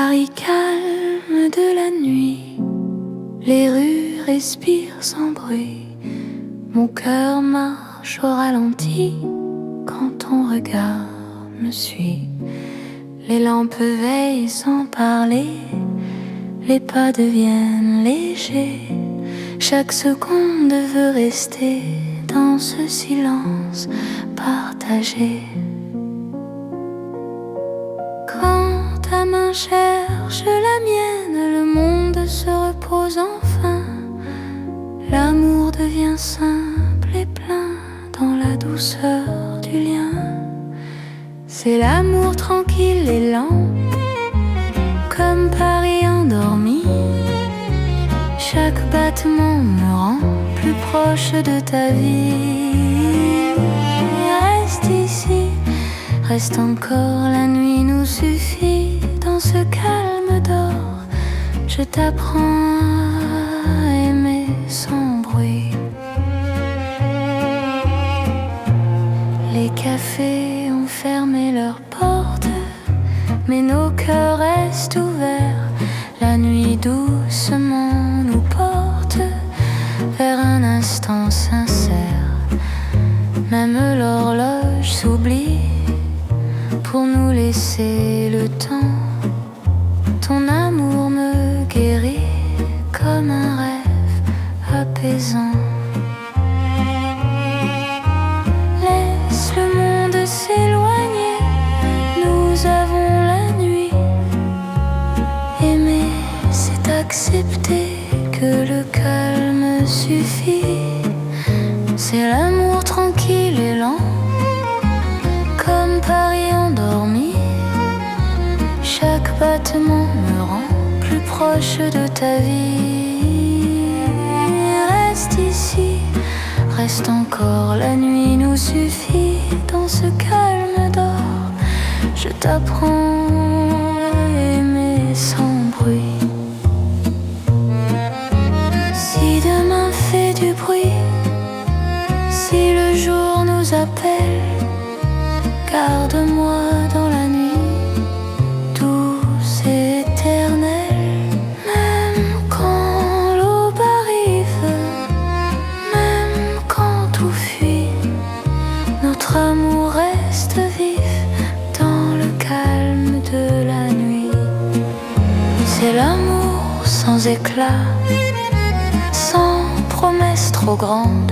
Paris calme de la nuit, les rues respirent sans bruit. Mon cœur marche au ralenti quand ton regard me suit. Les lampes veillent sans parler, les pas deviennent légers. Chaque seconde veut rester dans ce silence partagé. Quand ta main cherche la mienne, le monde se repose enfin. L'amour devient simple et plein dans la douceur du lien. C'est l'amour tranquille et lent, comme Paris endormi. Chaque battement me rend plus proche de ta vie. Reste ici, reste encore, la nuit nous suffit. Dans ce calme d'or, je t'apprends à aimer sans bruit. Les cafés ont fermé leurs portes, mais nos cœurs restent ouverts. La nuit doucement nous porte vers un instant sincère. Même l'horloge s'oublie pour nous laisser le temps. Ton amour me guérit comme un rêve apaisant. Laisse le monde s'éloigner, nous avons la nuit. Aimer, c'est accepter que le calme suffit. C'est l'amour tranquille et lent, comme Paris endormi. Chaque battement me rend plus proche de ta vie. Reste ici, reste encore, la nuit nous suffit. Dans ce calme d'or, je t'apprends à aimer sans bruit. Si demain fait du bruit, si le jour nous appelle, garde-moi dans la nuit, douce et éternelle. Même quand l'aube arrive, même quand tout fuit, notre amour reste vif dans le calme de la nuit. C'est l'amour sans éclat, sans promesse trop grande.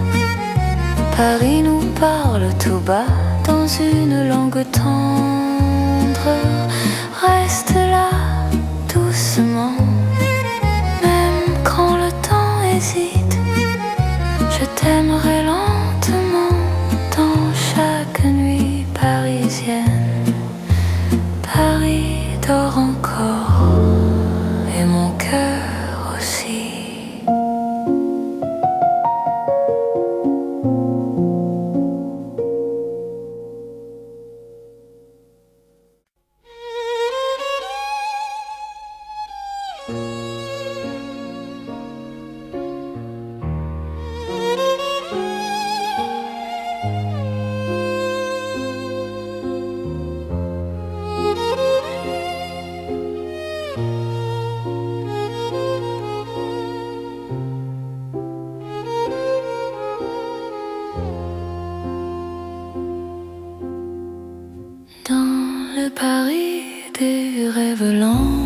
Paris nous parle tout bas dans une langue tendre. Reste là, doucement, même quand le temps hésite. Je t'aimerai lentement dans chaque nuit parisienne. Paris dort encore et mon cœur aussi. Paris des rêves lents,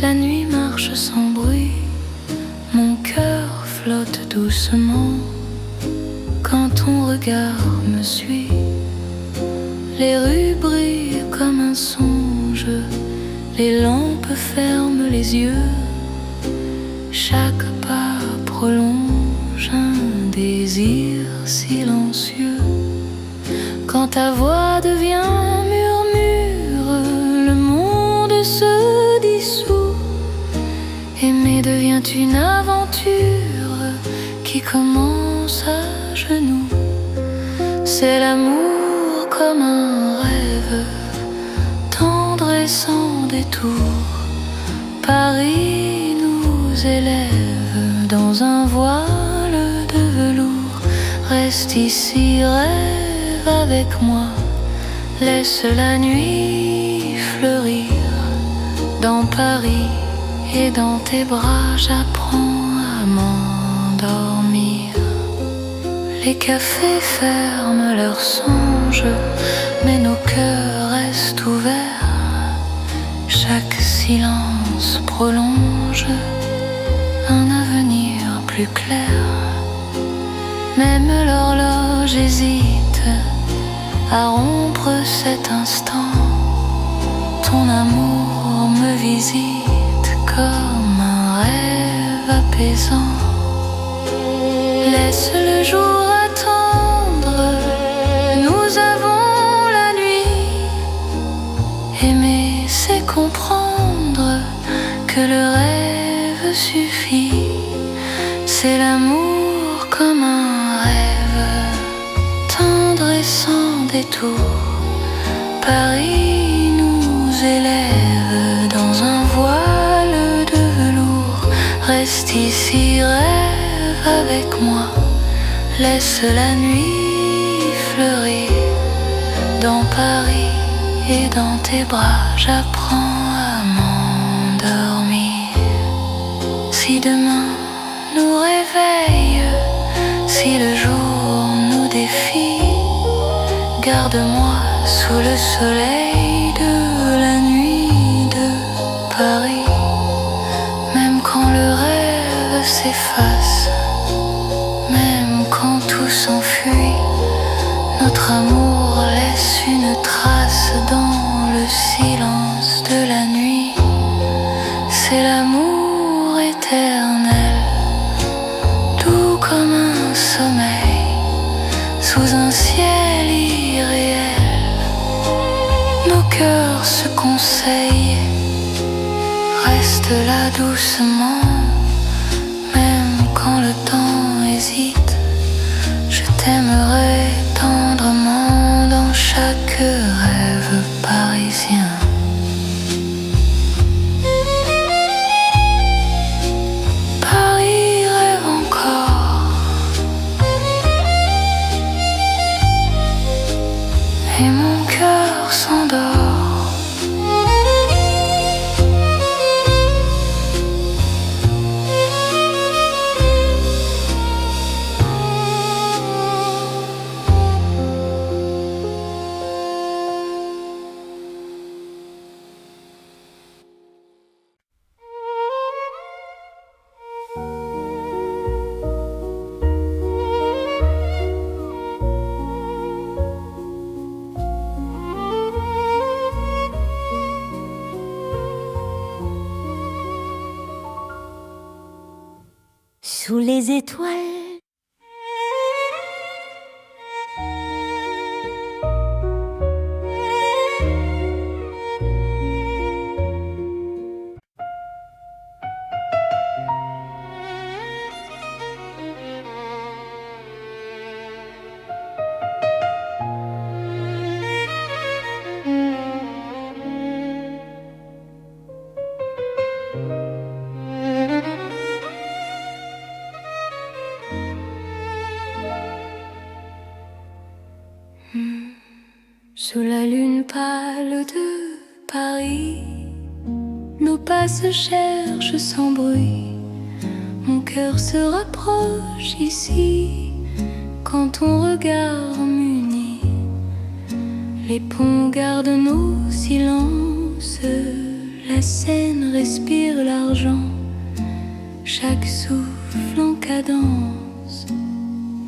la nuit marche sans bruit, mon cœur flotte doucement quand ton regard me suit. Les rues brillent comme un songe, les lampes ferment les yeux, chaque pas prolonge un désir silencieux. Quand ta voix devient murmure, le monde se dissout. Aimer devient une aventure qui commence à genoux. C'est l'amour comme un rêve, tendre et sans détour. Paris nous élève dans un voile de velours. Reste ici, rêve avec moi, laisse la nuit fleurir Dans Paris et dans tes bras, j'apprends à m'endormir. Les cafés ferment leurs songes, mais nos cœurs restent ouverts. Chaque silence prolonge un avenir plus clair. Même l'horloge hésite à rompre cet instant. Ton amour me visite comme un rêve apaisant. Laisse le jour attendre, nous avons la nuit. Aimer, c'est comprendre que le rêve suffit. C'est l'amour comme un rêve, tendre et sans détour. Paris nous élève dans un voile de velours. Reste ici, rêve avec moi. Laisse la nuit fleurir. Dans Paris et dans tes bras, j'apprends à m'endormir. Si demain nous réveille, si le jour nous défie, garde-moi sous le soleil de la nuit de Paris. Même quand le rêve s'efface, même quand tout s'enfuit, notre amour laisse une trace dans le silence de la nuit. C'est l'amour éternel, doux comme un sommeil, sous un ciel irréel. Nos cœurs se conseillent, reste là doucement. Même quand le temps hésite, je t'aimerai tendrement dans chaque rêve parisien. Paris rêve encore, et mon cœur s'endort. Sous les étoiles, sous la lune pâle de Paris, nos pas se cherchent sans bruit. Mon cœur se rapproche ici quand ton regard m'unit. Les ponts gardent nos silences, la Seine respire l'argent. Chaque souffle en cadence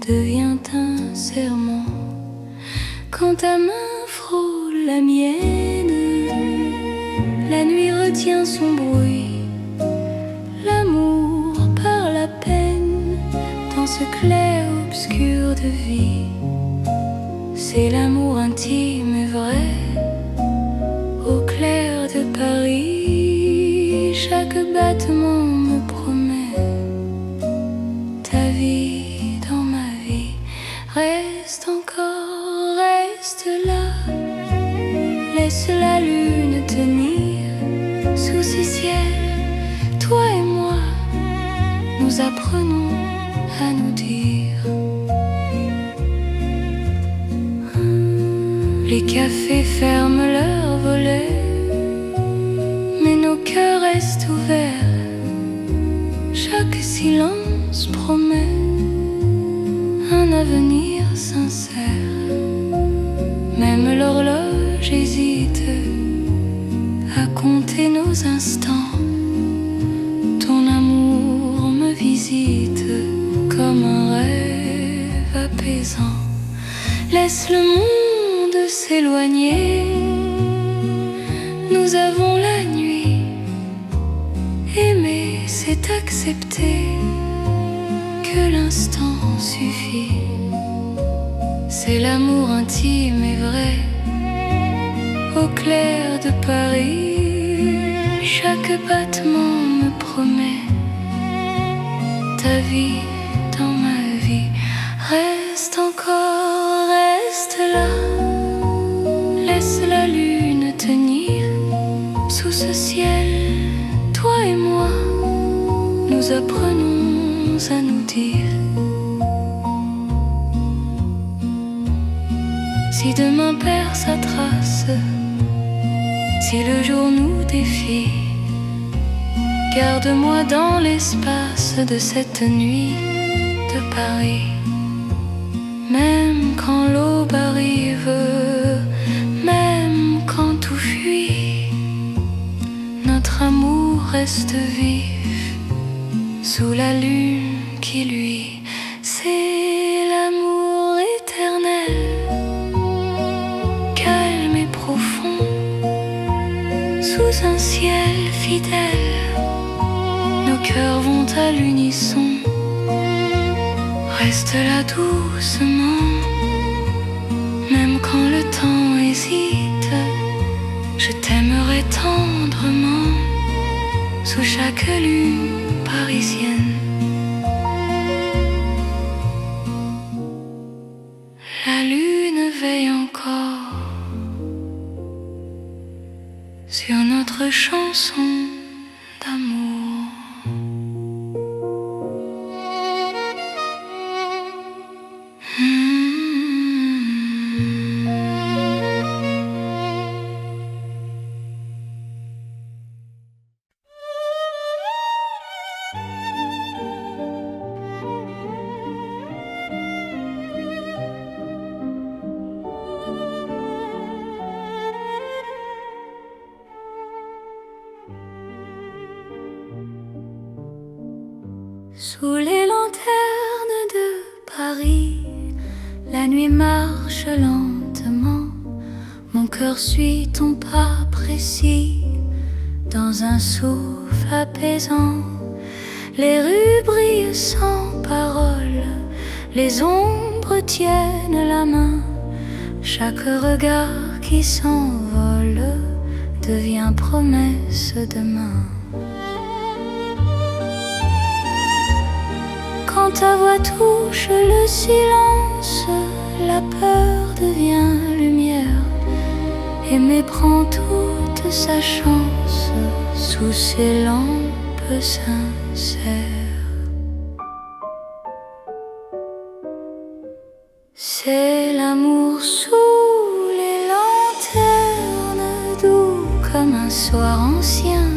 devient un serment. Quand ta main frôle la mienne, la nuit retient son bruit. L'amour parle à peine dans ce clair-obscur de vie. C'est l'amour intime et vrai, au clair de Paris. Chaque battement me promet ta vie dans ma vie. Reste encore, reste là, laisse la lune tenir sous ces ciels. Toi et moi, nous apprenons à nous dire. Les cafés ferment leurs volets, mais nos silence promet un avenir sincère. Même l'horloge hésite à compter nos instants. Ton amour me visite comme un rêve apaisant. Laisse le monde s'éloigner. Nous avons la nuit. Aimer, c'est accepter que l'instant suffit. C'est l'amour intime et vrai. Au clair de Paris, chaque battement me promet ta vie dans ma vie. Reste encore, reste là. Laisse la lune tenir sous ce ciel. Toi et moi, nous apprenons à nous dire. Si demain perd sa trace, si le jour nous défie, garde-moi dans l'espace de cette nuit de Paris. Même quand l'aube arrive, même quand tout fuit, notre amour reste vif sous la lune qui luit. C'est l'amour éternel, calme et profond, sous un ciel fidèle. Nos cœurs vont à l'unisson. Reste là doucement, même quand le temps hésite. Je t'aimerai tendrement sous chaque lune parisienne. La lune veille encore sur notre chanson d'amour. Sous les lanternes de Paris, la nuit marche lentement. Mon cœur suit ton pas précis dans un souffle apaisant. Les rues brillent sans parole, les ombres tiennent la main. Chaque regard qui s'envole devient promesse demain. Quand ta voix touche le silence, la peur devient lumière. Aimer prend toute sa chance sous ces lampes sincères. C'est l'amour sous les lanternes, doux comme un soir ancien.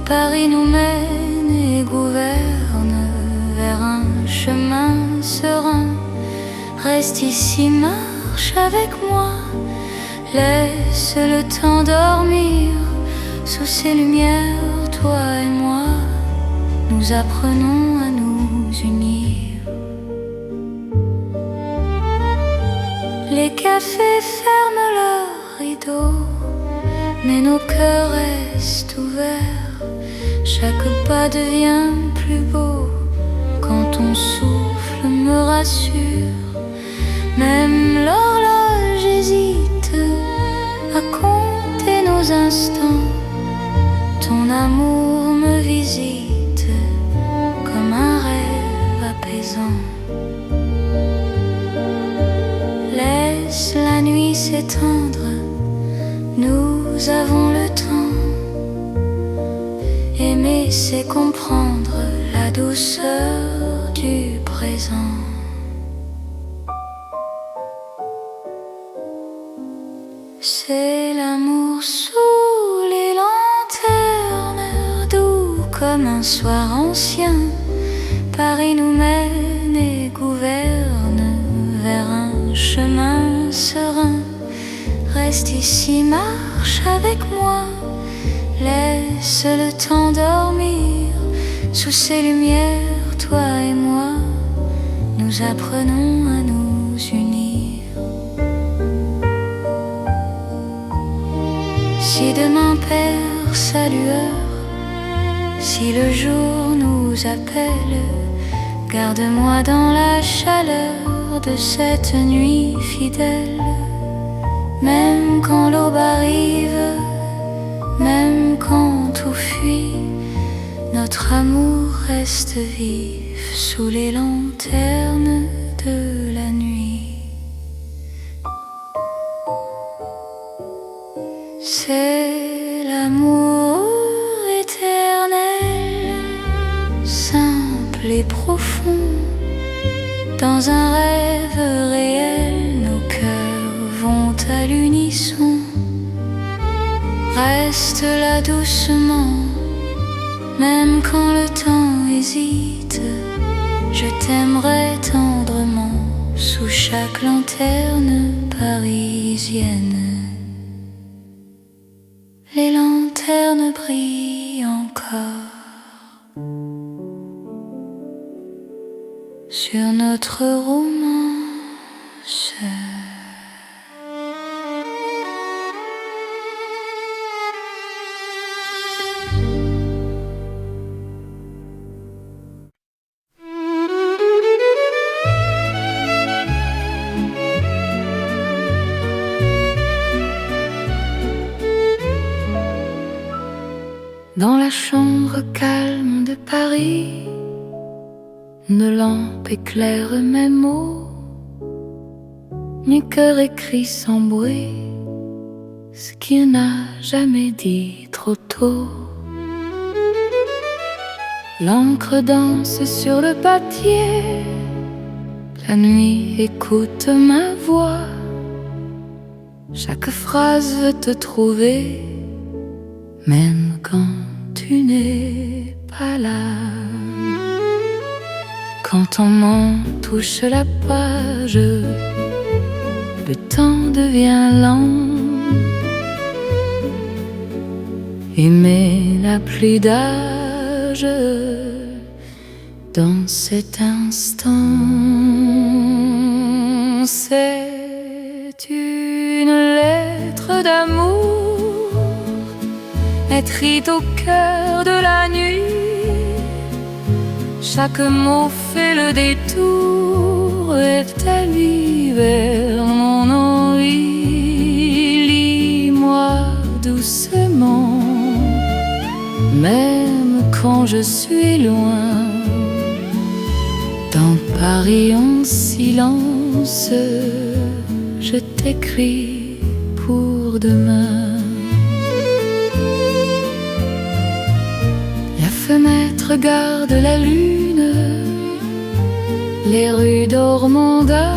Paris nous mène et gouverne vers un chemin serein. Reste ici, marche avec moi. Laisse le temps dormir. Sous ces lumières, toi et moi, nous apprenons à nous unir. Les cafés ferment leurs rideaux, mais nos cœurs restent ouverts. Chaque pas devient plus beau quand ton souffle me rassure. Même l'horloge hésite à compter nos instants. Ton amour me visite comme un rêve apaisant. Laisse la nuit s'étendre, nous avons le temps. Aimer, c'est comprendre la douceur du présent. C'est l'amour sous les lanternes, doux comme un soir ancien. Paris nous mène et gouverne vers un chemin serein. Reste ici, marche avec moi, laisse le temps dormir. Sous ces lumières, toi et moi, nous apprenons à nous unir. Si demain perd sa lueur, si le jour nous appelle, garde-moi dans la chaleur de cette nuit fidèle. Même quand l'aube arrive, même quand tout fuit, notre amour reste vif sous les lanternes de la nuit. C'est l'amour éternel, simple et profond. Dans un rêve réel, nos cœurs vont à l'unisson. Reste là doucement, même quand le temps hésite. Je t'aimerai tendrement sous chaque lanterne parisienne. Les lanternes brillent encore sur notre romance. Dans la chambre calme de Paris, nos lampes éclairent mes mots. Mon cœur écrit sans bruit ce qu'il n'a jamais dit trop tôt. L'encre danse sur le papier, la nuit écoute ma voix. Chaque phrase veut te trouver, même quand tu n'es pas là. Quand ton main touche la page, le temps devient lent. Aimer n'a plus d'âge dans cet instant. C'est une lettre d'amour écrite au cœur de la nuit. Chaque mot fait le détour et t'allie vers mon envie. Lis-moi doucement, même quand je suis loin. Dans Paris en silence, je t'écris pour demain. La fenêtre regarde la lune, les rues d'Ormanda.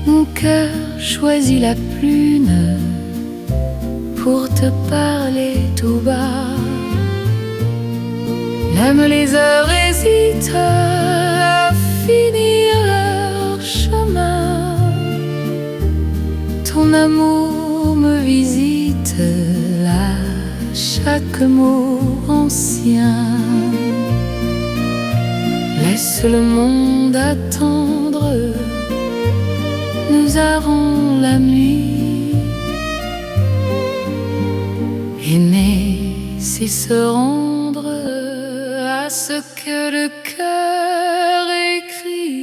Mon cœur choisit la prune pour te parler tout bas. Même les heures hésitent à finir leur chemin. Ton amour me visite là, chaque mot ancien. Laisse le monde attendre, nous avons la nuit. Aimer, c'est se rendre à ce que le cœur écrit.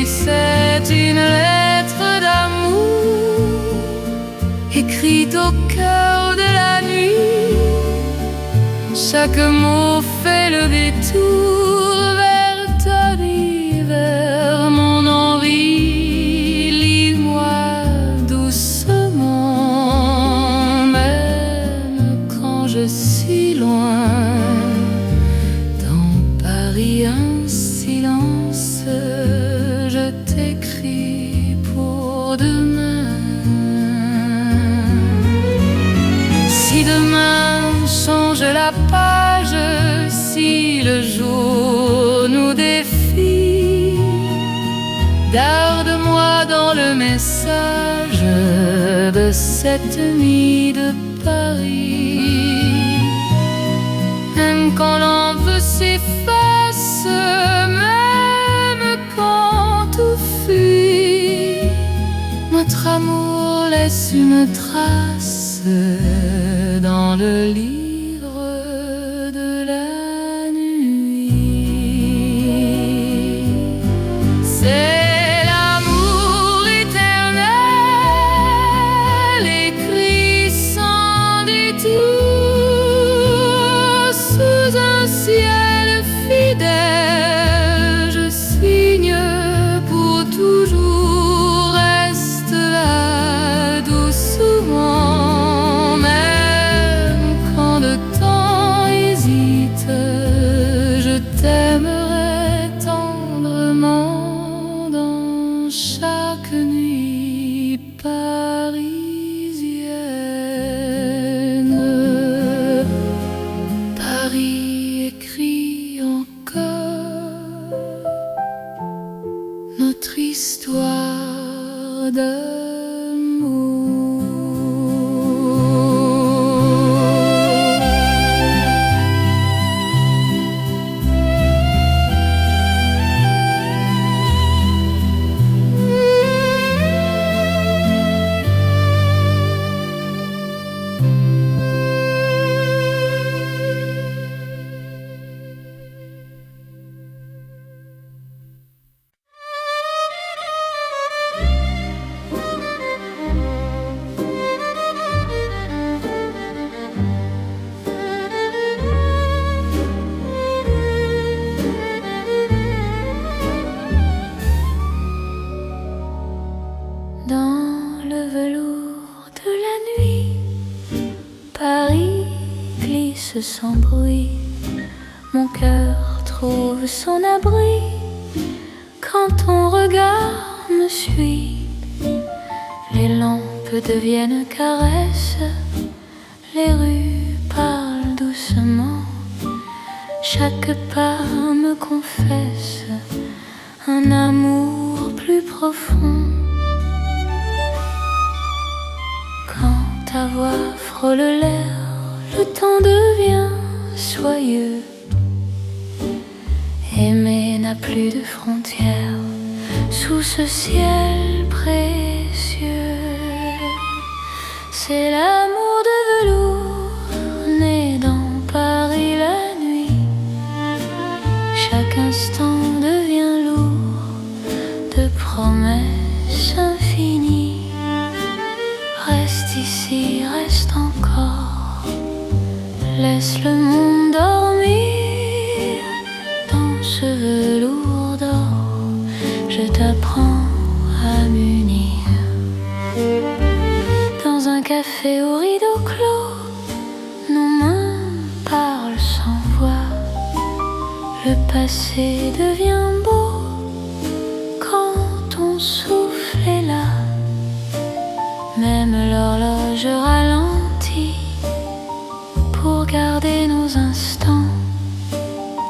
C'est une lettre d'amour écrite au cœur de la nuit. Chaque mot fait le détour vers ta vie, vers mon envie. Lis-moi doucement, même quand je suis loin. Dans Paris un silence, je t'écris pour demain. Si demain change change la page si le jour nous défie. Garde-moi dans le message de cette nuit de Paris. Même quand l'envie s'efface, même quand tout fuit, notre amour laisse une trace dans le livre de la nuit. C'est l'amour éternel, écrit sans détour, sous un ciel fidèle. Je signe pour toujours, reste là doucement. Même quand le temps hésite, je t'aimerai tendrement dans chaque nuit parisienne. Paris écrit encore notre histoire d'amour. Dans le velours de la nuit, Paris glisse sans bruit. Mon cœur trouve son abri quand ton regard me suit. Les lampes deviennent caresses, les rues parlent doucement. Chaque pas me confesse un amour plus profond. Quand ta voix frôle l'air, le temps devient soyeux. Aimer n'a plus de frontières sous ce ciel précieux. C'est l'amour de velours né dans Paris la nuit. Chaque instant devient lourd de promesses infinies. Reste ici, reste encore, laisse le monde dormir. Dans ce velours d'or, je t'apprends à m'unir. Dans un café au rideau clos, nos mains parlent sans voix. Le passé devient beau quand ton souffle est là. Même l'horloge ralentit pour garder nos instants.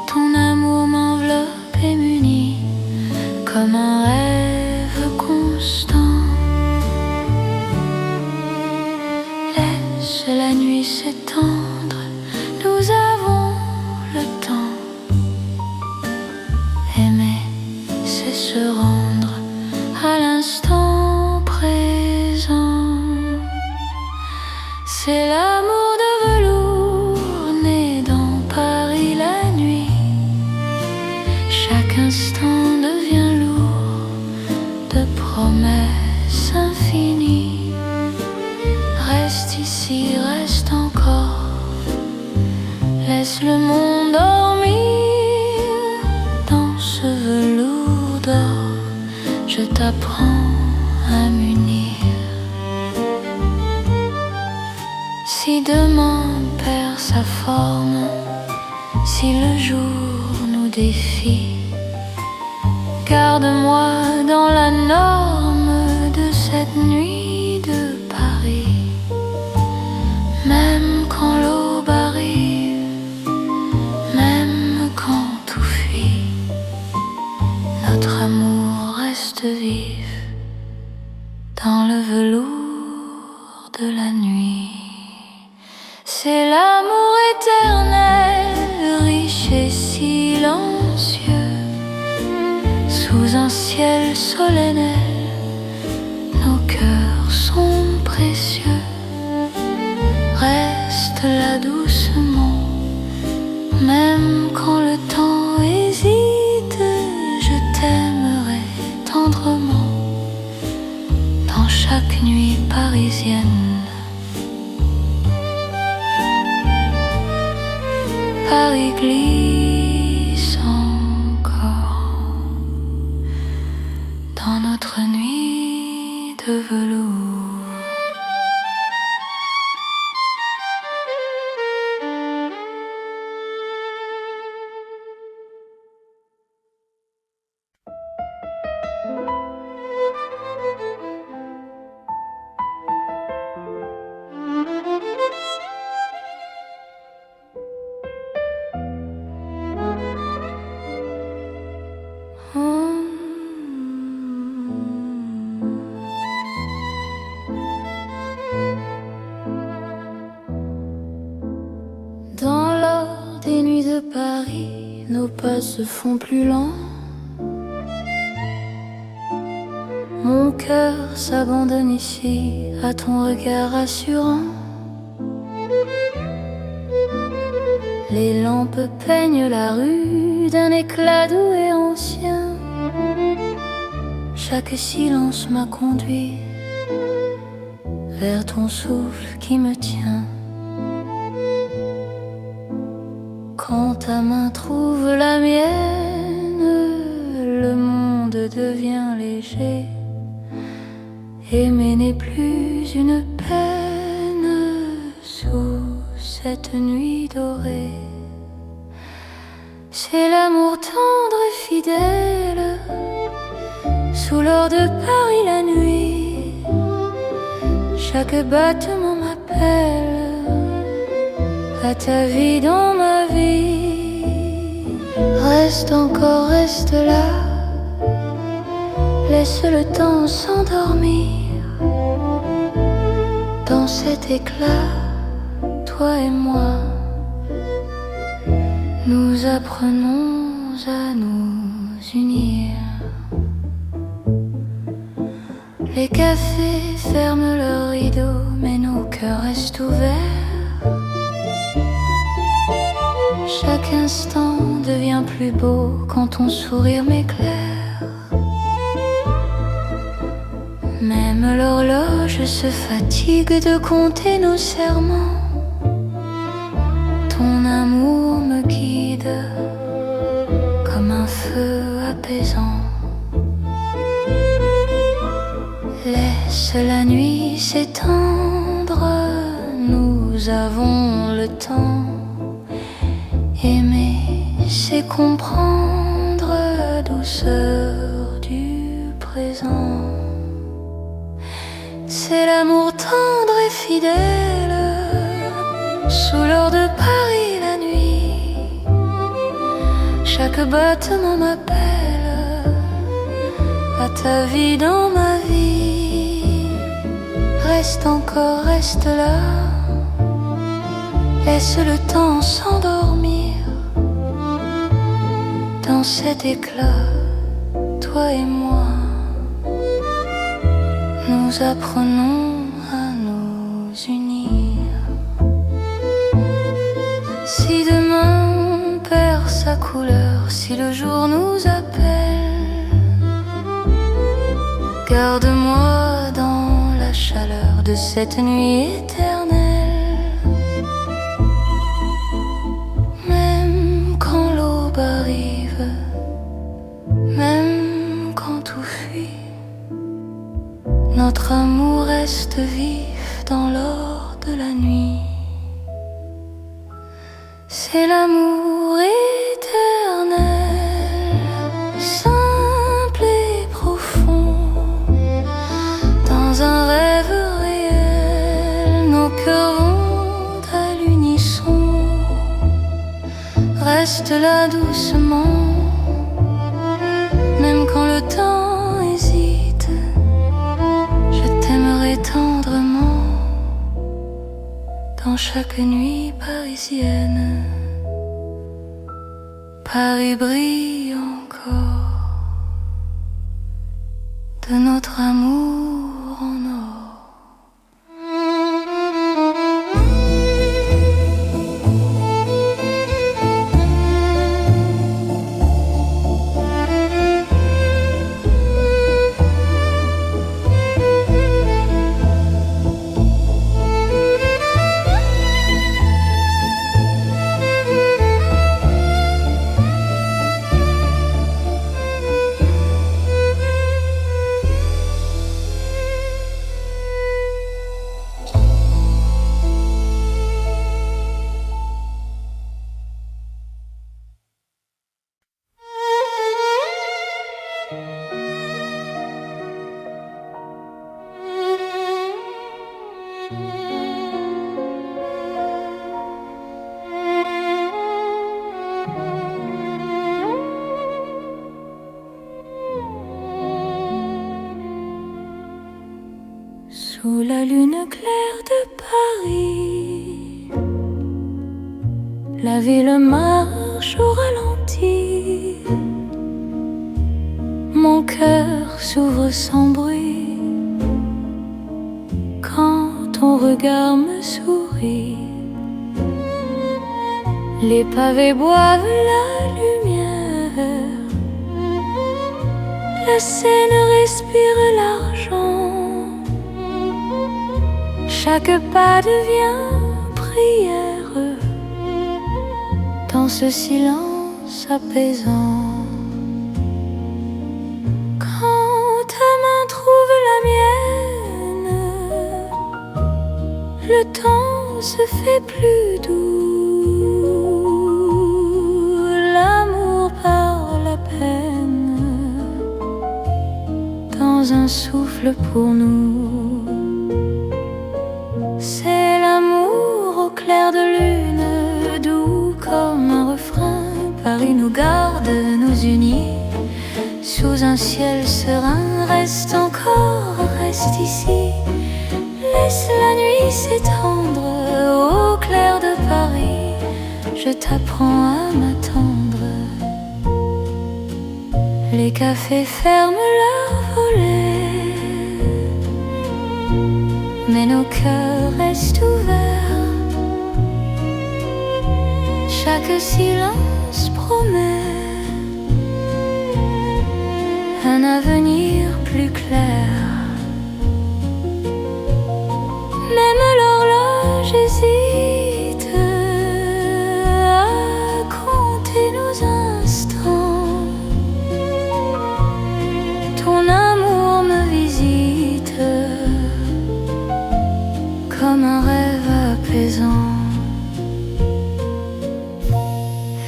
Ton amour m'enveloppe et m'unit comme un rêve constant. Laisse la nuit s'étendre, nous avons le temps. Aimer, c'est se rendre à l'instant présent. C'est l'amour de velours né dans Paris la nuit. Chaque instant devient lourd de promesses infinies. Reste ici, reste encore, laisse le monde dormir. Dans ce velours d'or, je t'apprends à m'unir. Si demain perd sa forme, si le jour nous défie, garde-moi dans la norme de cette nuit de Paris. Même quand l'aube arrive de la nuit. C'est l'amour éternel, riche et silencieux, sous un ciel solennel, nos cœurs sont précieux. Reste là doucement, même quand le temps hésite, je t'aimerai tendrement dans chaque nuit parisienne. Paris glisse encore dans notre nuit de velours. Dans l'or des nuits de Paris, nos pas se font plus lents. Mon cœur s'abandonne ici à ton regard rassurant. Les lampes peignent la rue d'un éclat doux et ancien. Chaque silence m'a conduit vers ton souffle qui me tient. Quand ta main trouve la mienne, le monde devient léger. Aimer n'est plus une peine sous cette nuit dorée. C'est l'amour tendre et fidèle sous l'or de Paris la nuit. Chaque battement m'appelle à ta vie dans ma vie. Reste encore, reste là, laisse le temps s'endormir. Dans cet éclat, toi et moi, nous apprenons à nous unir. Les cafés ferment leurs rideaux, mais nos cœurs restent ouverts. Chaque instant devient plus beau quand ton sourire m'éclaire. Même l'horloge se fatigue de compter nos serments. Ton amour me guide comme un feu apaisant. Laisse la nuit s'étendre, nous avons le temps. Aimer, c'est comprendre la douceur du présent. C'est l'amour tendre et fidèle sous l'or de Paris la nuit. Chaque battement m'appelle à ta vie dans ma vie. Reste encore, reste là, laisse le temps s'endormir. Dans cet éclat, toi et moi, nous apprenons à nous unir. Si demain perd sa couleur, si le jour nous appelle, garde-moi dans la chaleur de cette nuit éternelle. Même quand l'aube arrive, même quand tout fuit, notre amour reste vif dans l'or de la nuit. C'est l'amour éternel, simple et profond. Dans un rêve réel, nos cœurs vont à l'unisson. Reste là doucement, même quand le temps hésite. Je t'aimerai tendrement dans chaque nuit parisienne. Paris brille encore de notre amour en or. Sous la lune claire de Paris, la ville marche au ralenti. Mon cœur s'ouvre sans bruit quand ton regard me sourit. Les pavés boivent la lumière, la Seine respire l'argent. Chaque pas devient prière dans ce silence apaisant. Quand ta main trouve la mienne, le temps se fait plus doux. L'amour par la peine dans un souffle pour nous. C'est l'amour au clair de lune, doux comme un refrain. Paris nous garde, nous unit sous un ciel serein. Reste encore, reste ici. Laisse la nuit s'étendre au clair de Paris. Je t'apprends à m'attendre. Les cafés ferment leurs volets, mais nos cœurs restent ouverts. Chaque silence promet un avenir plus clair. Même l'horloge hésite à compter nos instants. Ton amour me visite comme un rêve apaisant.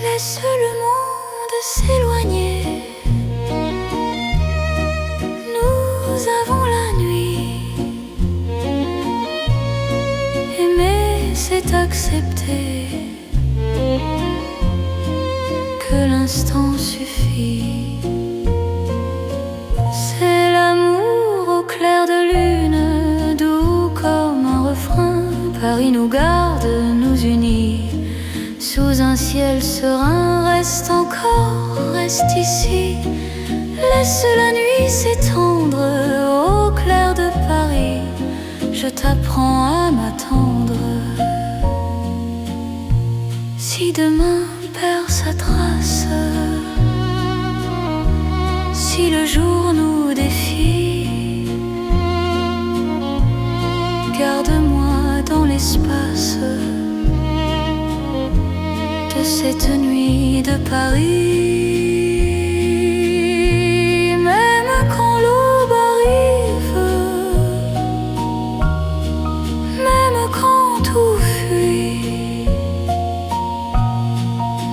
Laisse le monde s'éloigner, nous avons la nuit. Aimer, c'est accepter que l'instant suffit. C'est l'amour au clair de lune, doux comme un refrain. Paris nous garde, nous unit sous un ciel serein. Reste encore, reste ici. Laisse la nuit s'étendre au clair de Paris. Je t'apprends à m'attendre. Si demain perd sa trace, si le jour nous défie, garde-moi dans l'espace de cette nuit de Paris. Même quand l'aube arrive, même quand tout fuit,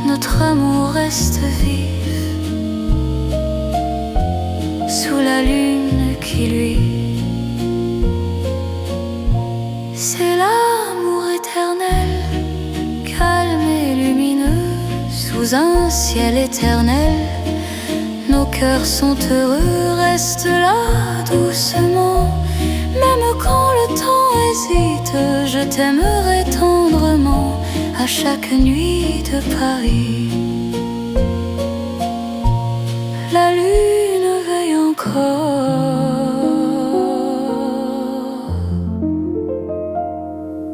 notre amour reste vif sous la lune qui luit. C'est l'amour éternel, calme et lumineux, sous un ciel éternel. Nos cœurs sont heureux, reste là doucement. Même quand le temps hésite, je t'aimerai tant. tendrement à chaque nuit de Paris. La lune veille encore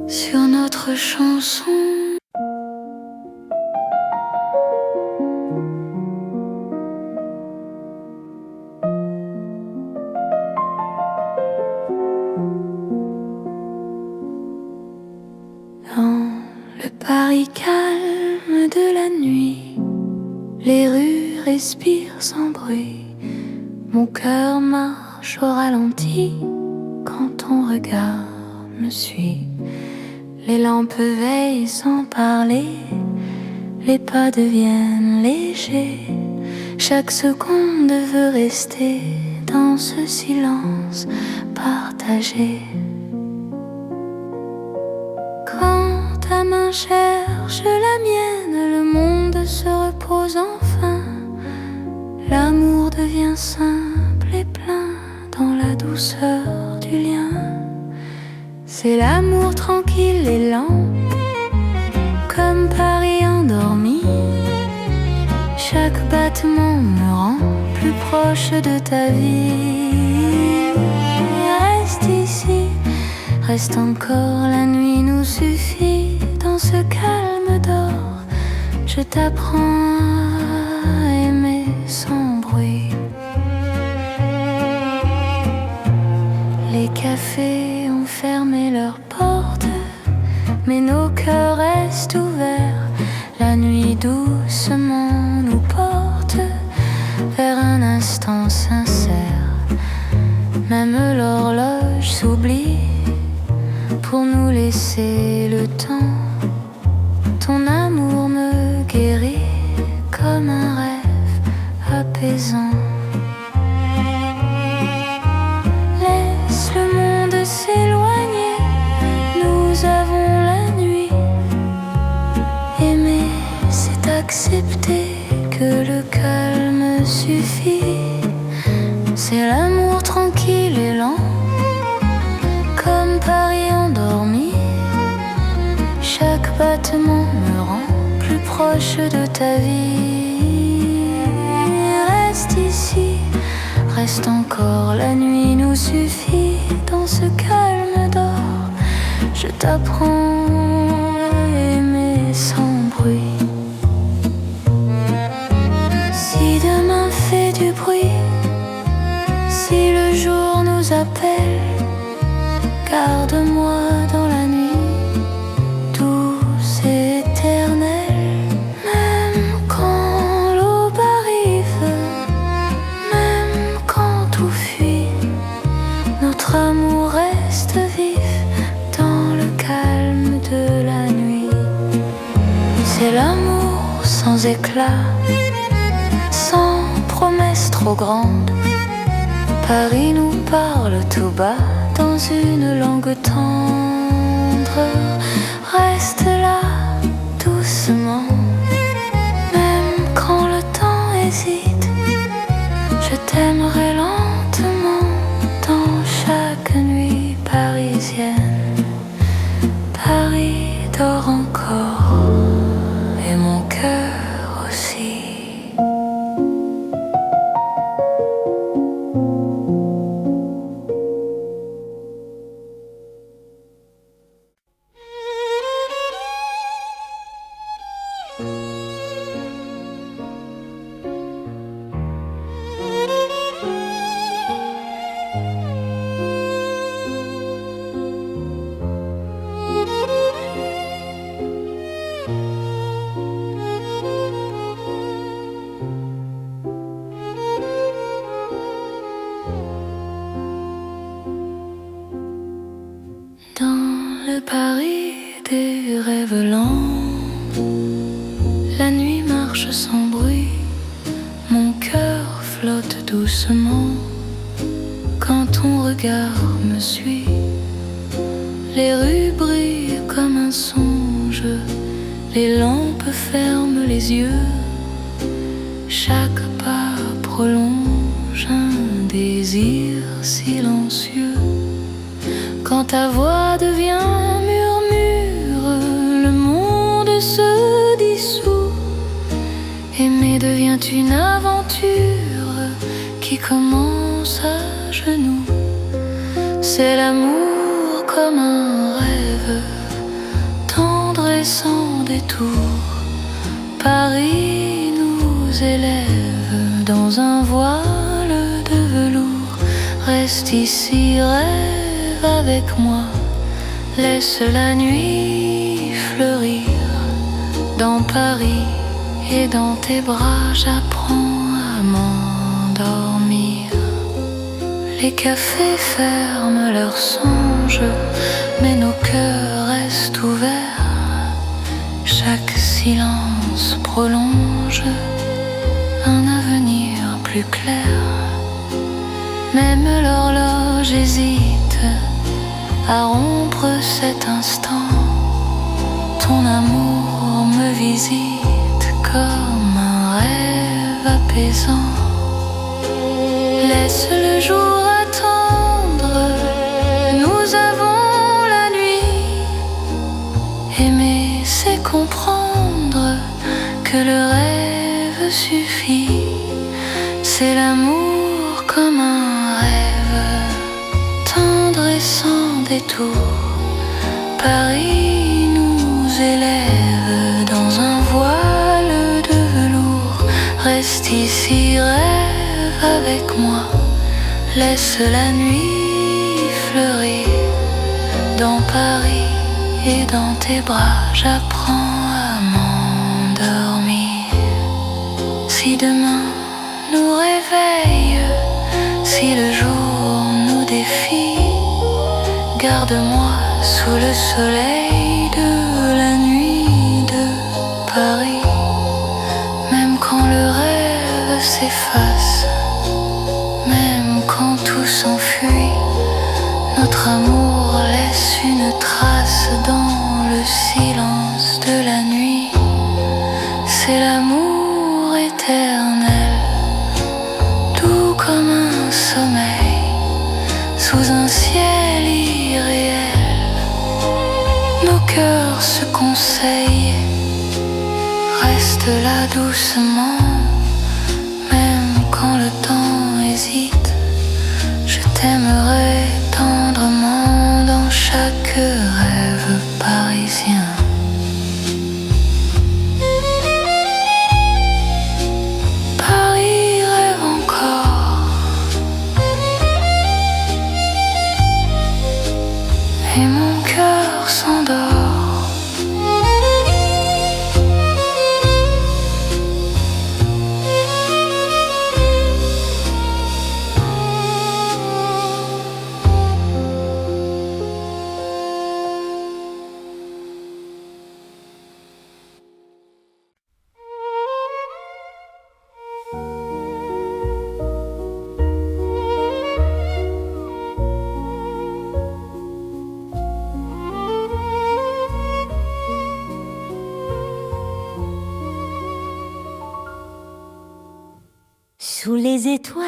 sur notre chanson. Dans le Paris calme de la nuit, les rues respirent sans bruit. Mon cœur marche au ralenti quand ton regard me suit. Les lampes veillent sans parler, les pas deviennent légers. Chaque seconde veut rester dans ce silence partagé. Quand ta main cherche la mienne, le monde se repose enfin. L'amour devient simple et plein dans la douceur du lien. C'est l'amour tranquille et lent, comme Paris endormi. Chaque battement me rend plus proche de ta vie. Reste ici, reste encore, la nuit nous suffit. Dans ce calme d'or, je t'apprends à aimer sans bruit. Les cafés ont fermé leurs portes, mais nos cœurs restent ouverts. La nuit doucement nous porte vers un instant sincère. Même l'horloge s'oublie pour nous laisser le temps. Ton amour me guérit comme un rêve apaisant. Laisse le monde s'éloigner, nous avons la nuit. Aimer, c'est accepter que le calme suffit. C'est l'amour tranquille et lent, comme Paris endormi. Chaque battement me rend plus proche de ta vie. Reste ici, reste encore, la nuit nous suffit. Dans ce calme d'or, je t'apprends à aimer sans bruit. Si demain fait du bruit, si le jour nous appelle, garde-moi dans la nuit, douce et éternelle. Même quand l'aube arrive, même quand tout fuit, notre amour reste vif dans le calme de la nuit. C'est l'amour sans éclat, sans promesse trop grande. Paris nous parle tout bas dans une langue tendre. Reste là doucement, même quand le temps hésite. Je t'aimerai lentement dans chaque nuit parisienne. Paris dort encore et mon cœur aussi. Paris des rêves lents, la nuit marche sans bruit, mon cœur flotte doucement quand ton regard me suit. Les rues brillent comme un songe, les lampes ferment les yeux, chaque pas prolonge un désir silencieux. Quand ta voix devient murmure commence à genoux. C'est l'amour comme un rêve, tendre et sans détour. Paris nous élève dans un voile de velours. Reste ici, rêve avec moi, laisse la nuit fleurir. Dans Paris et dans tes bras, j'apprends à m'endormir. Les cafés ferment leurs songes, mais nos cœurs restent ouverts. Chaque silence prolonge un avenir plus clair. Même l'horloge hésite à rompre cet instant. Ton amour me visite comme un rêve apaisant. Laisse le jour attendre, nous avons la nuit. Aimer, c'est comprendre que le rêve suffit. C'est l'amour comme un rêve, tendre et sans détour. Paris nous élève dans un voile de velours. Reste ici, rêve avec moi, laisse la nuit fleurir. Dans Paris et dans tes bras, j'apprends à m'endormir. Si demain nous réveille, si le jour nous défie, garde-moi sous le soleil de la nuit de Paris. Même quand le rêve s'efface, même quand tout s'enfuit, notre amour laisse une trace dans le silence de la nuit. C'est l'amour éternel, doux comme un sommeil, sous un ciel irréel. Nos cœurs se conseillent, reste là doucement. Même quand le temps hésite, je t'aimerai tendrement dans chaque rêve parisien. Paris rêve encore, et mon cœur s'endort. Sous les étoiles,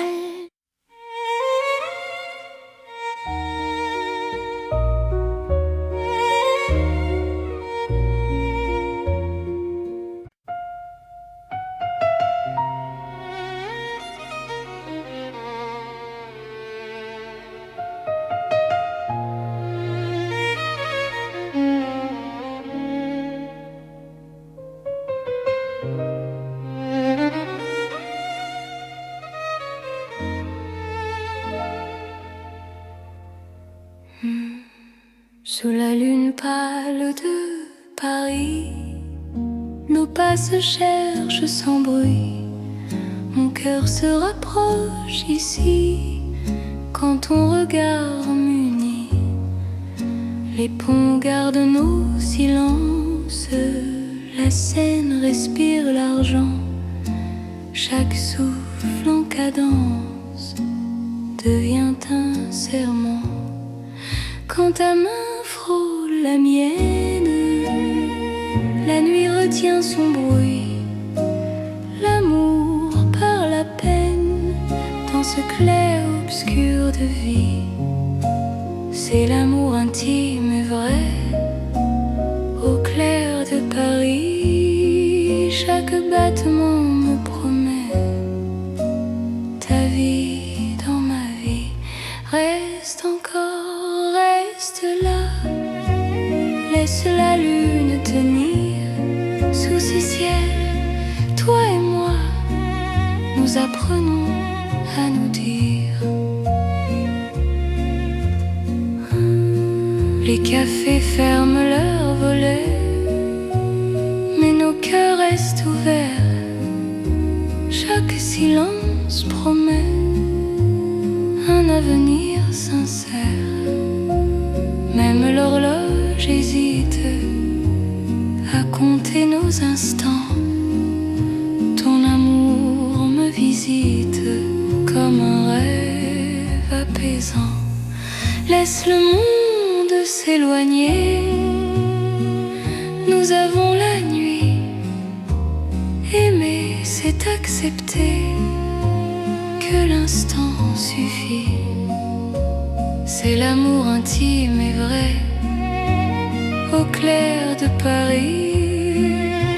sous la lune pâle de Paris, nos pas se cherchent sans bruit. Mon cœur se rapproche ici quand ton regard m'unit. Les ponts gardent nos silences, la Seine respire l'argent. Chaque souffle en cadence devient un serment. Quand ta main frôle la mienne, la nuit retient son bruit. L'amour parle à peine dans ce clair-obscur de vie. C'est l'amour intime et vrai, au clair de Paris. Chaque battement me promet ta vie Laisse la lune tenir sous ces ciels. Toi et moi, nous apprenons à nous dire. Les cafés ferment leurs volets, mais nos cœurs restent ouverts. Chaque silence promet un avenir sincère. Même l'horloge hésite à compter nos instants. Ton amour me visite comme un rêve apaisant. Laisse le monde s'éloigner. Nous avons la nuit. Aimer, c'est accepter que l'instant suffit. C'est l'amour intime et vrai. Au clair de Paris,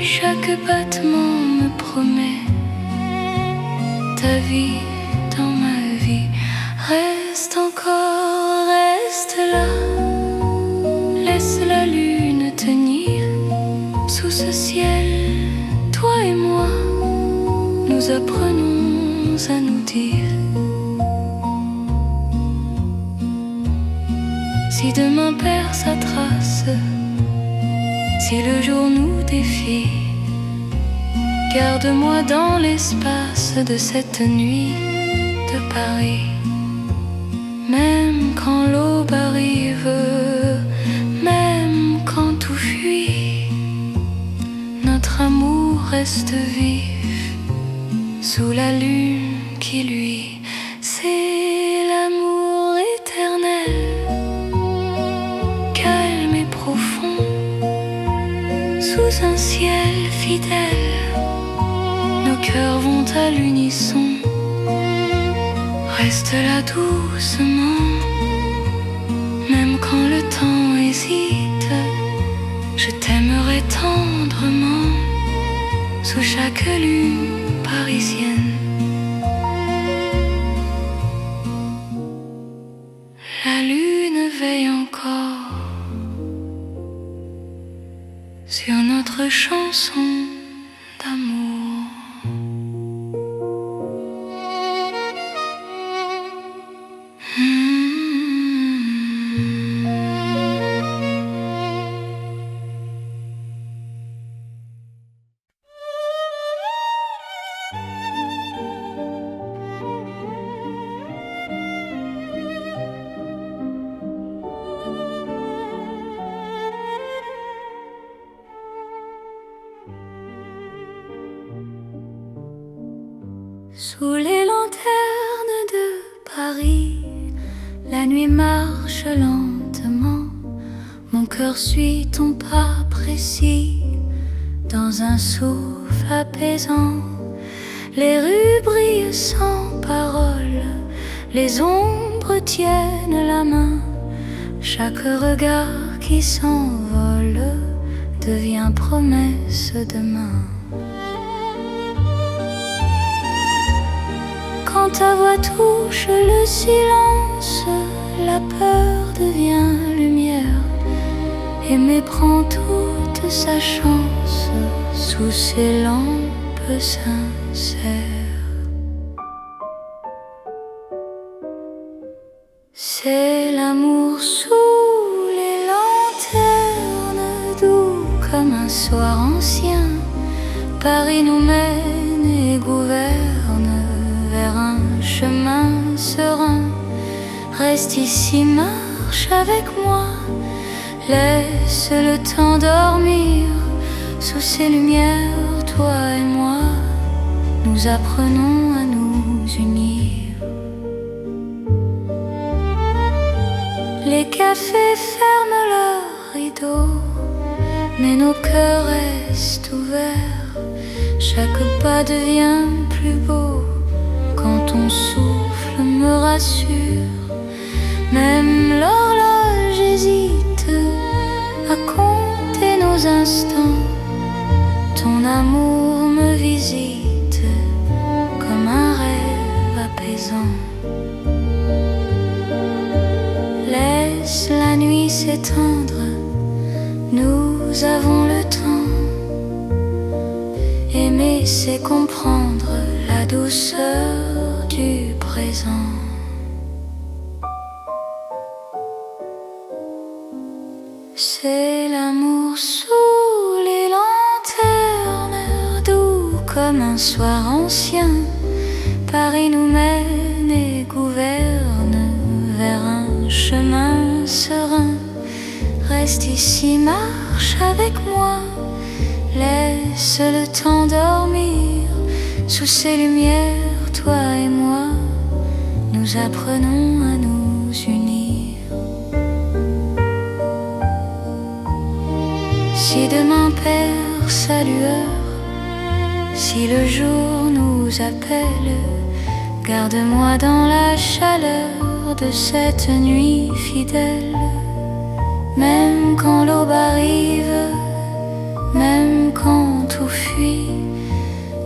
chaque battement me promet ta vie dans ma vie. Reste encore, reste là. Laisse la lune tenir sous ce ciel. Toi et moi, nous apprenons à nous dire. Si demain perd sa trace, si le jour nous défie, garde-moi dans l'espace de cette nuit de Paris. Même quand l'aube arrive, même quand tout fuit, notre amour reste vif sous la lune qui luit. C'est l'amour éternel, calme et profond, sous un ciel fidèle. Nos cœurs vont à l'unisson. Reste là doucement, même quand le temps hésite. Je t'aimerai tendrement sous chaque lune parisienne. La lune veille encore sur notre chanson d'amour. Sous les lanternes de Paris, la nuit marche lentement. Mon cœur suit ton pas précis dans un souffle apaisant. Les rues brillent sans parole, les ombres tiennent la main. Chaque regard qui s'envole devient promesse demain. Quand ta voix touche le silence, la peur devient lumière. Aimer prend toute sa chance sous ces lampes sincères. C'est l'amour sous les lanternes, doux comme un soir ancien. Paris nous mène et gouverne vers un chemin serein. Reste ici, marche avec moi. Laisse le temps dormir sous ces lumières. Toi et moi, nous apprenons à nous unir. Les cafés ferment leurs rideaux, mais nos cœurs restent ouverts. Chaque pas devient plus beau quand ton souffle me rassure. Même l'horloge hésite à compter nos instants. Ton amour me visite comme un rêve apaisant. Laisse la nuit s'étendre, nous avons le temps. Aimer, c'est comprendre la douceur du présent. C'est l'amour sous les lanternes, doux comme un soir ancien. Paris nous mène et gouverne vers un chemin serein. Reste ici, marche avec moi, laisse le temps dormir. Sous ces lumières, toi et moi, nous apprenons à nous unir. Si demain perd sa lueur, si le jour nous appelle, garde-moi dans la chaleur de cette nuit fidèle. Même quand l'aube arrive, même quand tout fuit,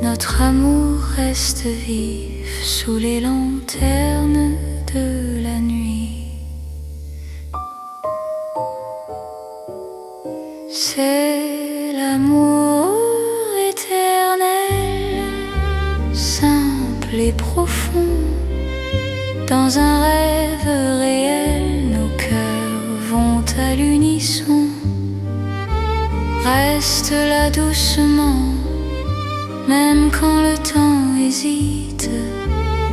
notre amour reste vif sous les lanternes de la nuit. C'est l'amour éternel, simple et profond. Dans un rêve réel, nos cœurs vont à l'unisson. Reste là doucement, même quand le temps hésite.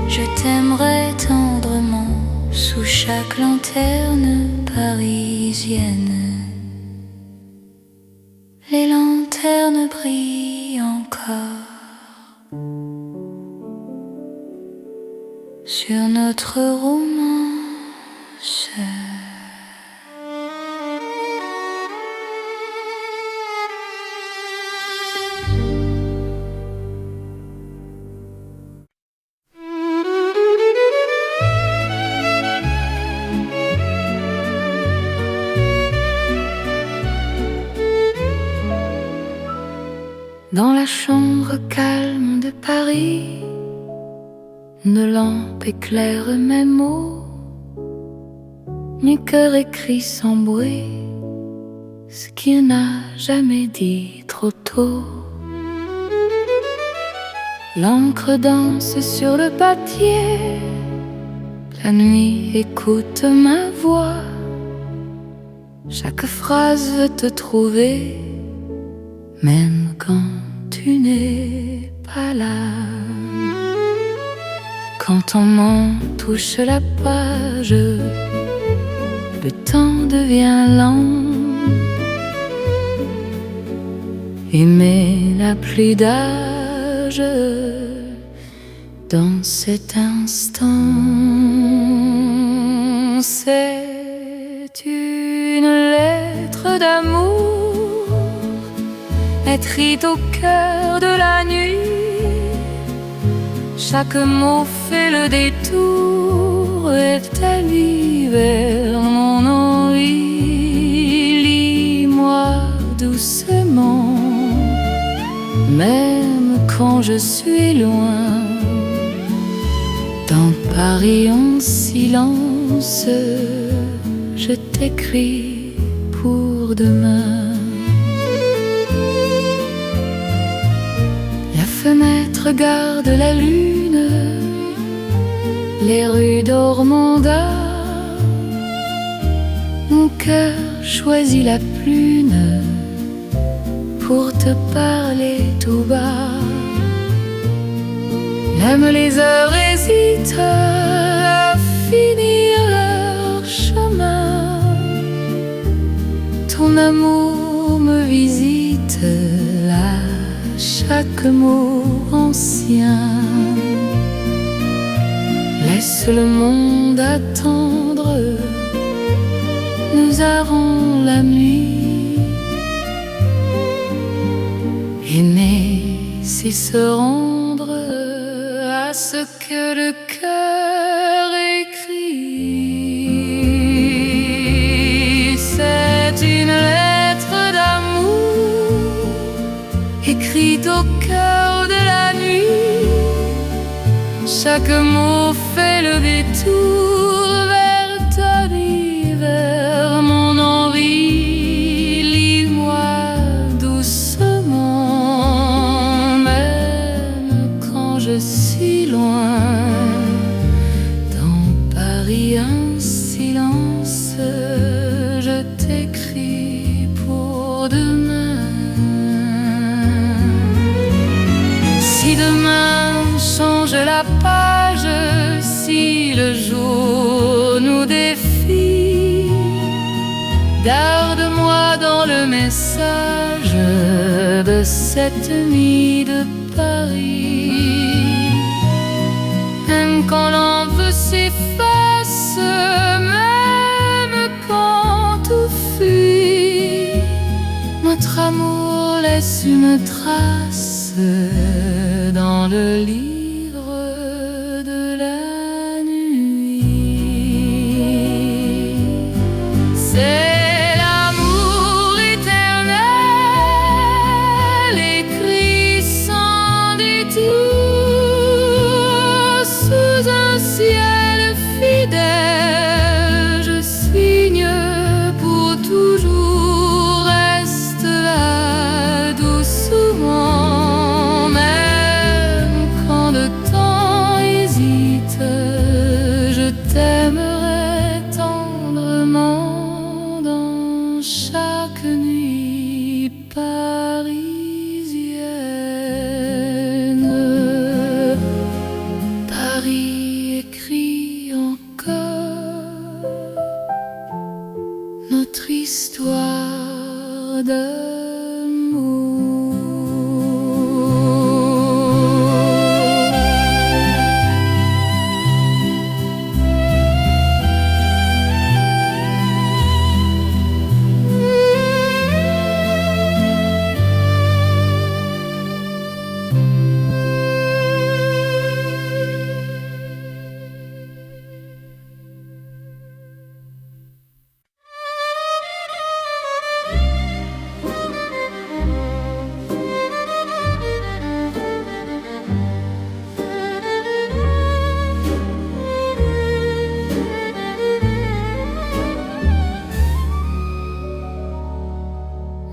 Je t'aimerai tendrement sous chaque lanterne parisienne. Les lanternes brillent encore sur notre romance. Dans la chambre calme de Paris, nos lampes éclairent mes mots. Mon cœur écrit sans bruit ce qu'il n'a jamais dit trop tôt. L'encre danse sur le papier, la nuit écoute ma voix. Chaque phrase veut te trouver, même quand tu n'es pas là. Quand ton main touche la page, le temps devient lent. Aimer n'a plus d'âge dans cet instant. C'est une lettre d'amour écrite au cœur de la nuit. Chaque mot fait le détour et t'allie vers mon envie. Lis-moi doucement, même quand je suis loin. Dans Paris en silence, je t'écris pour demain. La fenêtre garde la lune, les rues d'Ormanda. Mon cœur choisit la prune pour te parler tout bas. Même les heures hésitent à finir leur chemin. Ton amour me visite là, chaque mot ancien. Laisse le monde attendre, nous aurons la nuit. Aimer, c'est se rendre à ce que le cœur écrit. C'est une lettre d'amour écrite au cœur de la nuit. Chaque mot fait le détour vers ta vie, vers mon envie. la page si le jour nous défie. Garde-moi dans le message de cette nuit de Paris. Même quand l'envie s'efface, même quand tout fuit, notre amour laisse une trace dans le livre de la nuit. C'est l'amour éternel, écrit sans détour, sous un ciel fidèle. Je signe pour toujours, reste là doucement. Même quand le temps hésite, je t'aimerai tendrement dans chaque nuit parisienne. Paris écrit encore notre histoire d'amour.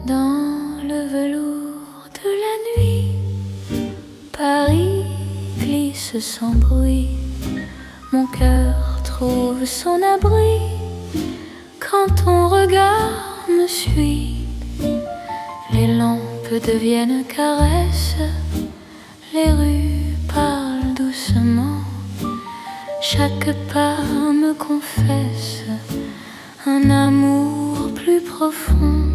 Dans le velours de la nuit, Paris glisse sans bruit. Mon cœur trouve son abri quand ton regard me suit. Les lampes deviennent caresses, les rues parlent doucement. Chaque pas me confesse un amour plus profond.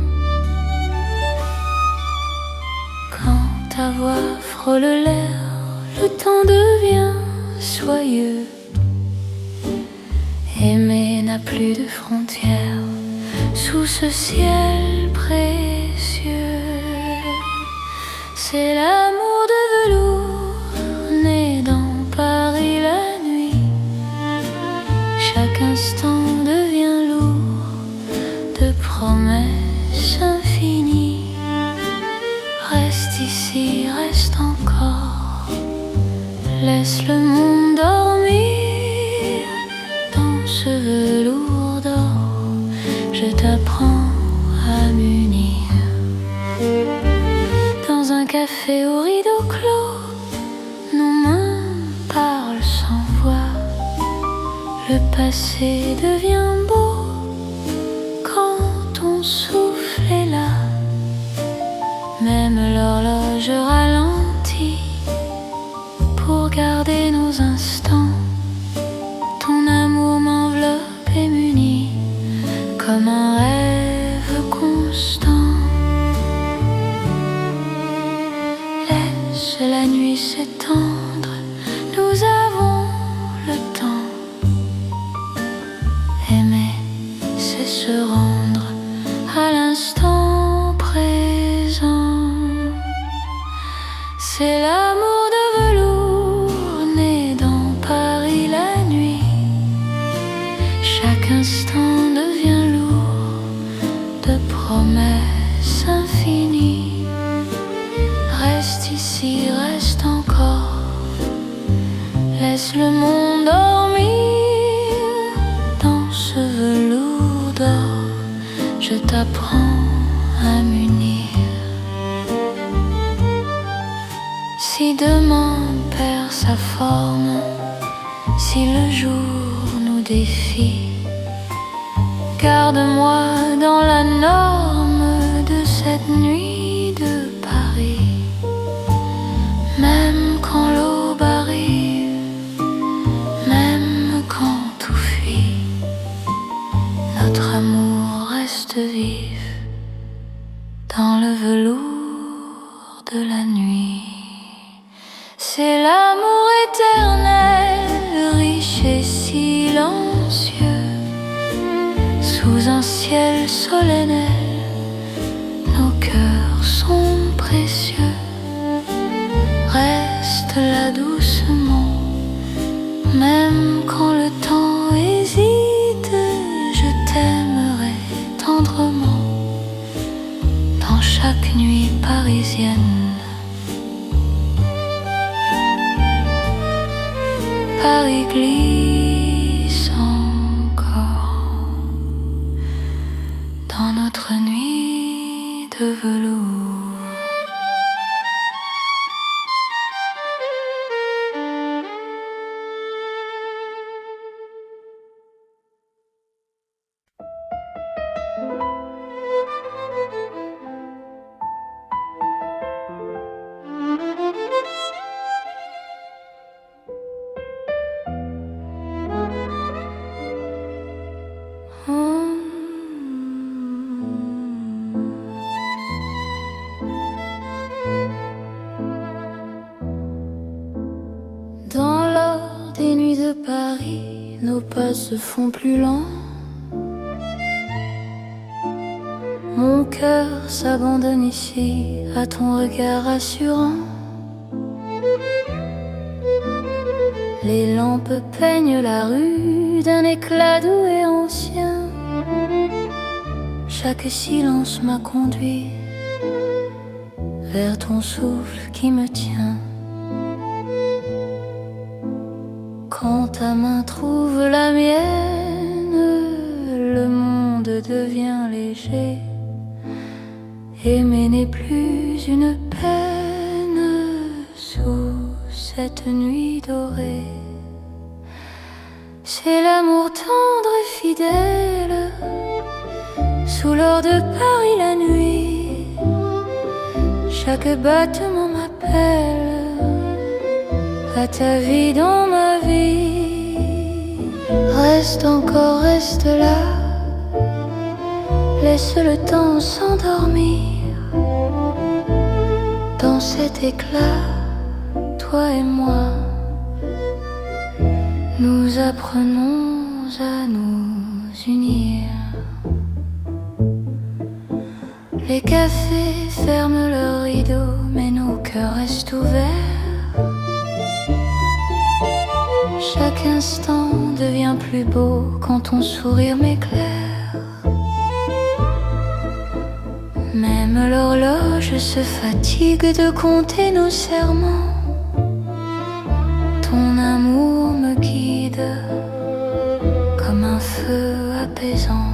Quand ta voix frôle l'air, le temps devient soyeux. Aimer n'a plus de frontières sous ce ciel précieux. C'est l'amour de velours né dans Paris la nuit. Chaque instant devient lourd de promesses infinies. Reste ici, reste encore, laisse le monde dormir. Dans ce velours d'or, je t'apprends à m'unir. Dans un café au rideau clos, nos mains parlent sans voix. Le passé devient beau quand ton souffle est là. Même l'horloge ralentit pour garder nos instants. Ton amour m'enveloppe et m'unit comme un rêve constant. Laisse la nuit s'étendre, nous avons le temps. Aimer, c'est se rendre à l'instant présent. C'est l'amour de velours né dans Paris la nuit. Chaque instant devient lourd de promesses infinies. Reste ici, reste encore, laisse le monde dormir. Dans ce velours d'or, je t'apprends à m'unir. Si demain perd sa forme, si le jour nous défie, garde-moi dans la norme de cette nuit de Paris. Même quand l'aube arrive dans le velours de la nuit. C'est l'amour éternel, riche et silencieux, sous un ciel solennel, nos cœurs sont précieux. Reste là doucement, même quand le temps hésite, je t'aimerai tendrement dans chaque nuit parisienne. Paris glisse encore dans notre nuit de velours. Dans l'or des nuits de Paris, nos pas se font plus lents. Mon cœur s'abandonne ici à ton regard assurant. Les lampes peignent la rue d'un éclat doux et ancien. Chaque silence m'a conduit vers ton souffle qui me tient. Quand ta main trouve la mienne, le monde devient léger. Aimer n'est plus une peine sous cette nuit dorée. C'est l'amour tendre et fidèle sous l'or de Paris la nuit. Chaque battement m'appelle à ta vie dans ma vie. Reste encore, reste là, laisse le temps s'endormir. Dans cet éclat, toi et moi, nous apprenons à nous unir. Les cafés ferment leurs rideaux, mais nos cœurs restent ouverts. Chaque instant devient plus beau quand ton sourire m'éclaire. Même l'horloge se fatigue de compter nos serments. Ton amour me guide comme un feu apaisant.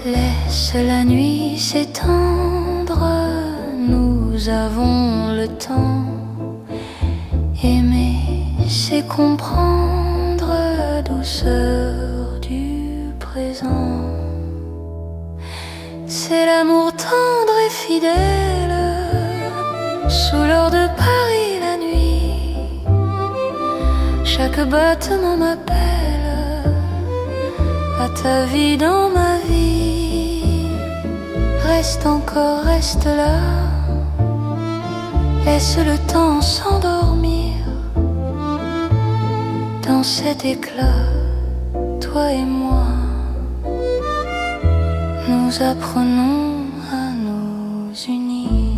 Laisse la nuit s'étendre, nous avons le temps. Aimer, c'est comprendre la douceur du présent. C'est l'amour tendre et fidèle sous l'or de Paris la nuit. Chaque battement m'appelle à ta vie dans ma vie. Reste encore, reste là, laisse le temps s'endormir. Dans cet éclat, toi et moi, nous apprenons à nous unir.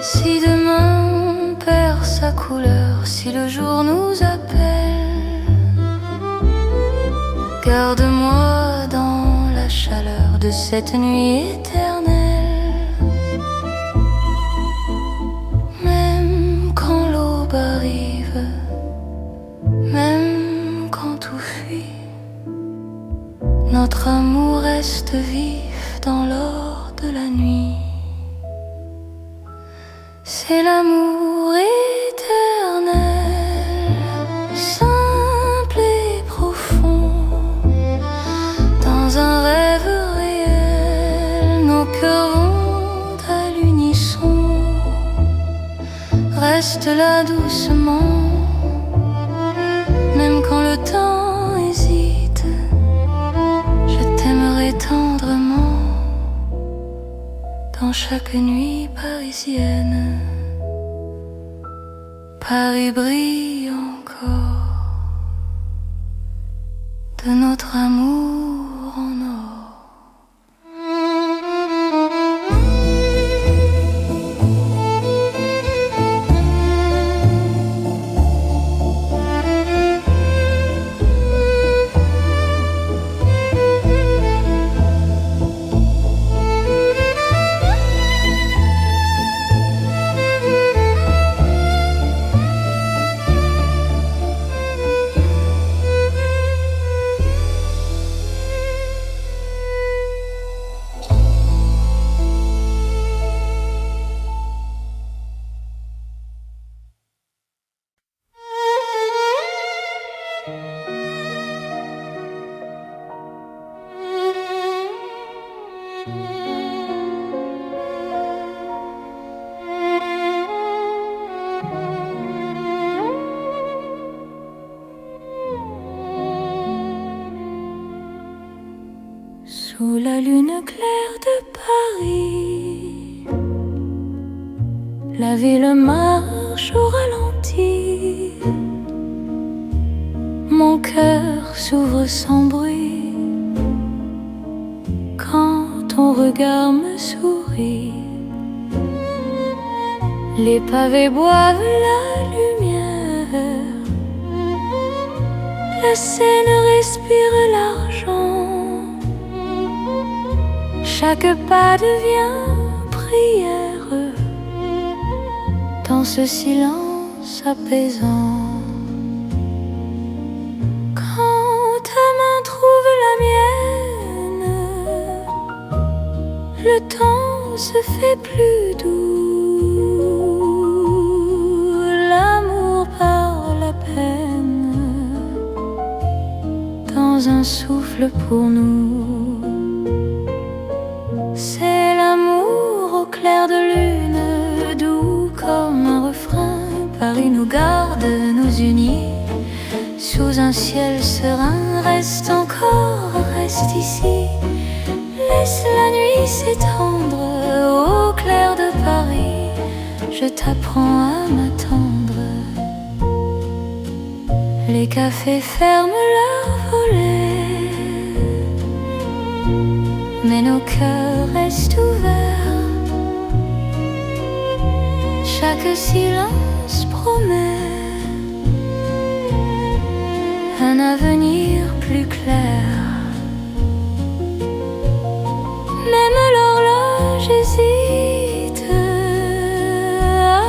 Si demain perd sa couleur, si le jour nous appelle, garde-moi dans la chaleur de cette nuit éternelle. Même quand l'aube arrive, même quand tout fuit, notre amour reste vif dans l'or de la nuit. C'est l'amour éternel, simple et profond. Dans un rêve réel, nos cœurs vont à l'unisson. Reste là doucement, même quand le temps hésite. Je chaque nuit parisienne, Paris brille encore de notre amour en or. Sous la lune claire de Paris, la ville marche au ralenti. Mon cœur s'ouvre sans bruit quand ton regard me sourit. Les pavés boivent la lumière, la Seine respire l'argent. Chaque pas devient prière dans ce silence apaisant. Quand ta main trouve la mienne, le temps se fait plus doux. L'amour par la peine dans un souffle pour nous. C'est l'amour au clair de lune, doux comme un refrain. Paris nous garde, nous unit sous un ciel serein. Reste encore, reste ici. Laisse la nuit s'étendre au clair de Paris. Je t'apprends à m'attendre. Les cafés ferment leurs volets, mais nos cœurs restent ouverts. Chaque silence promet un avenir plus clair. Même l'horloge hésite à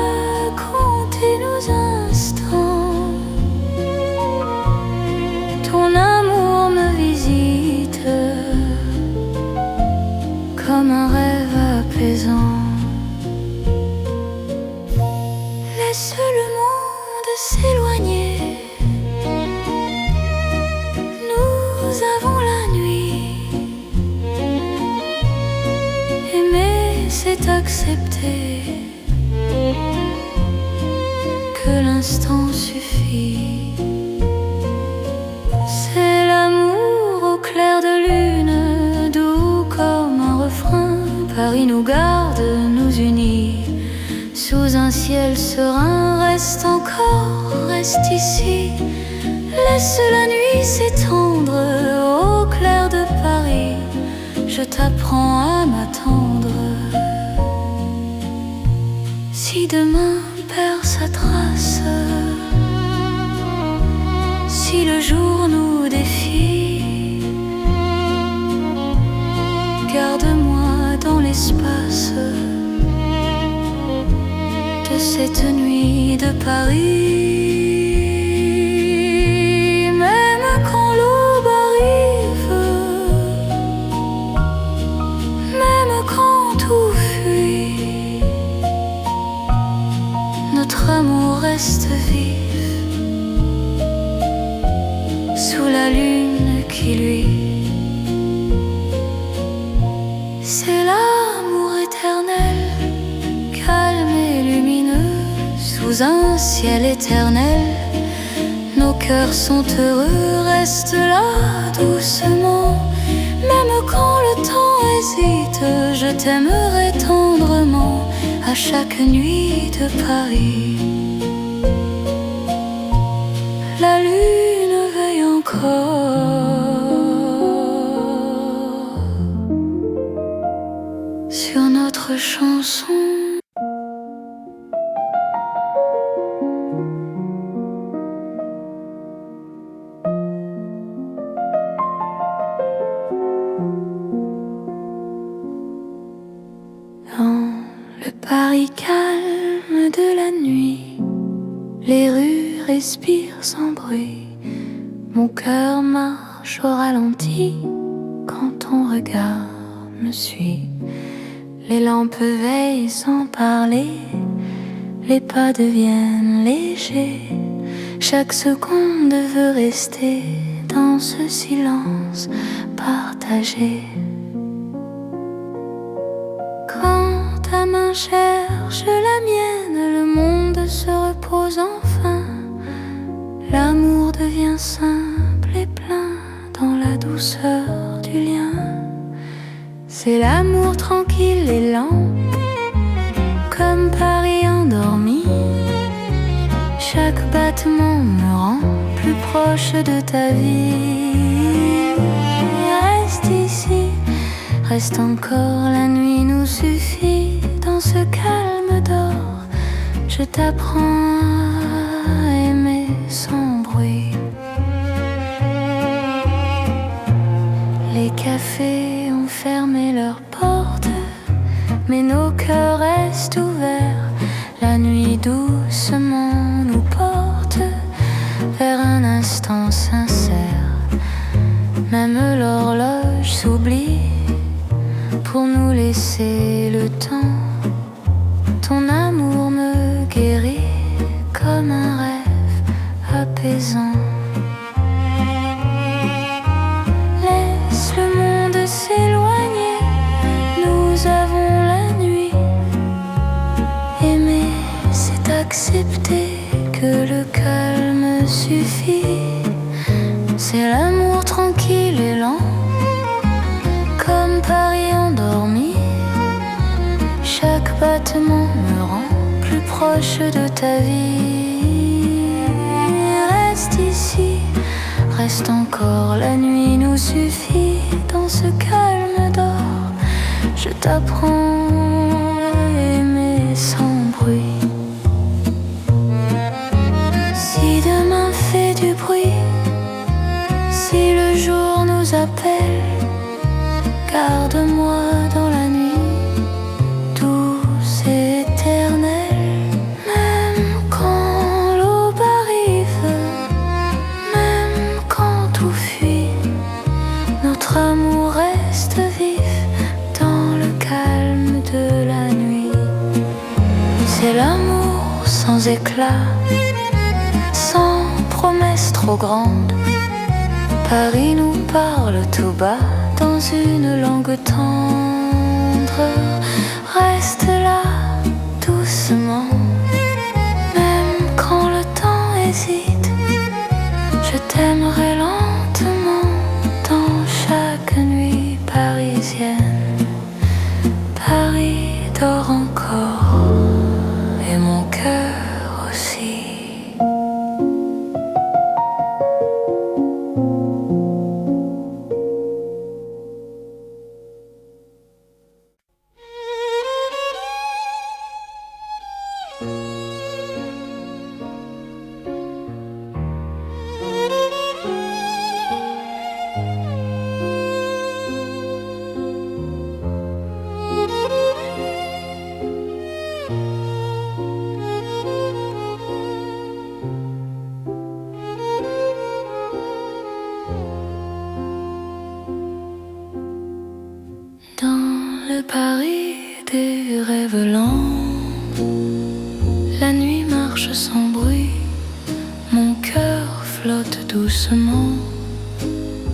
compter nos instants. Ton amour me visite comme un rêve apaisant. Laisse le monde s'éloigner, nous avons la nuit. Aimer, c'est accepter que l'instant suffit. C'est l'amour au clair de lune, doux comme un refrain. Paris nous garde, nous unit sous un ciel serein. Reste encore, reste ici. Laisse la nuit s'étendre au clair de Paris. Je t'apprends à m'attendre. Si demain perd sa trace, si le jour nous défie, garde-moi dans l'espace de cette nuit de Paris. Même quand l'aube arrive, même quand tout fuit, notre amour reste vif sous la lune qui luit. C'est l'amour éternel, calme et lumineux, sous un ciel éternel. Nos cœurs sont heureux, reste là doucement. Même quand le temps hésite, je t'aimerai tendrement. à chaque nuit de Paris. La lune veille encore sur notre chanson. Dans le Paris calme de la nuit, les rues respirent sans bruit. Mon cœur marche au ralenti quand ton regard me suit. Les lampes veillent sans parler, les pas deviennent légers. Chaque seconde veut rester dans ce silence partagé. Quand ta main cherche la mienne, le monde se repose enfin. L'amour devient simple et plein dans la douceur du lien. C'est l'amour tranquille et lent, comme Paris endormi. Chaque battement me rend plus proche de ta vie. Reste ici, reste encore, la nuit nous suffit. Dans ce calme d'or, je t'apprends à aimer sans bruit. Les cafés ont fermé leurs portes, mais nos cœurs restent ouverts. La nuit doucement nous porte vers un instant sincère. Même l'horloge s'oublie pour nous laisser le temps. Ton amour me guérit comme un rêve apaisant. Laisse le monde s'éloigner, nous avons la nuit. Aimer, c'est accepter que le calme suffit. C'est l'amour tranquille et lent, comme Paris endormi. Chaque battement me rend plus proche de ta vie. Reste ici, reste encore, la nuit nous suffit. Dans ce calme d'or, je t'apprends à aimer sans bruit. Si demain fait du bruit, si le jour nous appelle, garde-moi dans la nuit, douce et éternelle. Même quand l'aube arrive, même quand tout fuit, notre amour reste vif dans le calme de la nuit. C'est l'amour sans éclat, sans promesse trop grande. Paris nous parle tout bas dans une langue tendre. Reste là doucement, même quand le temps hésite. Je t'aimerai lentement dans chaque nuit parisienne. Paris dort encore et mon cœur aussi. Paris des rêves lents, la nuit marche sans bruit, mon cœur flotte doucement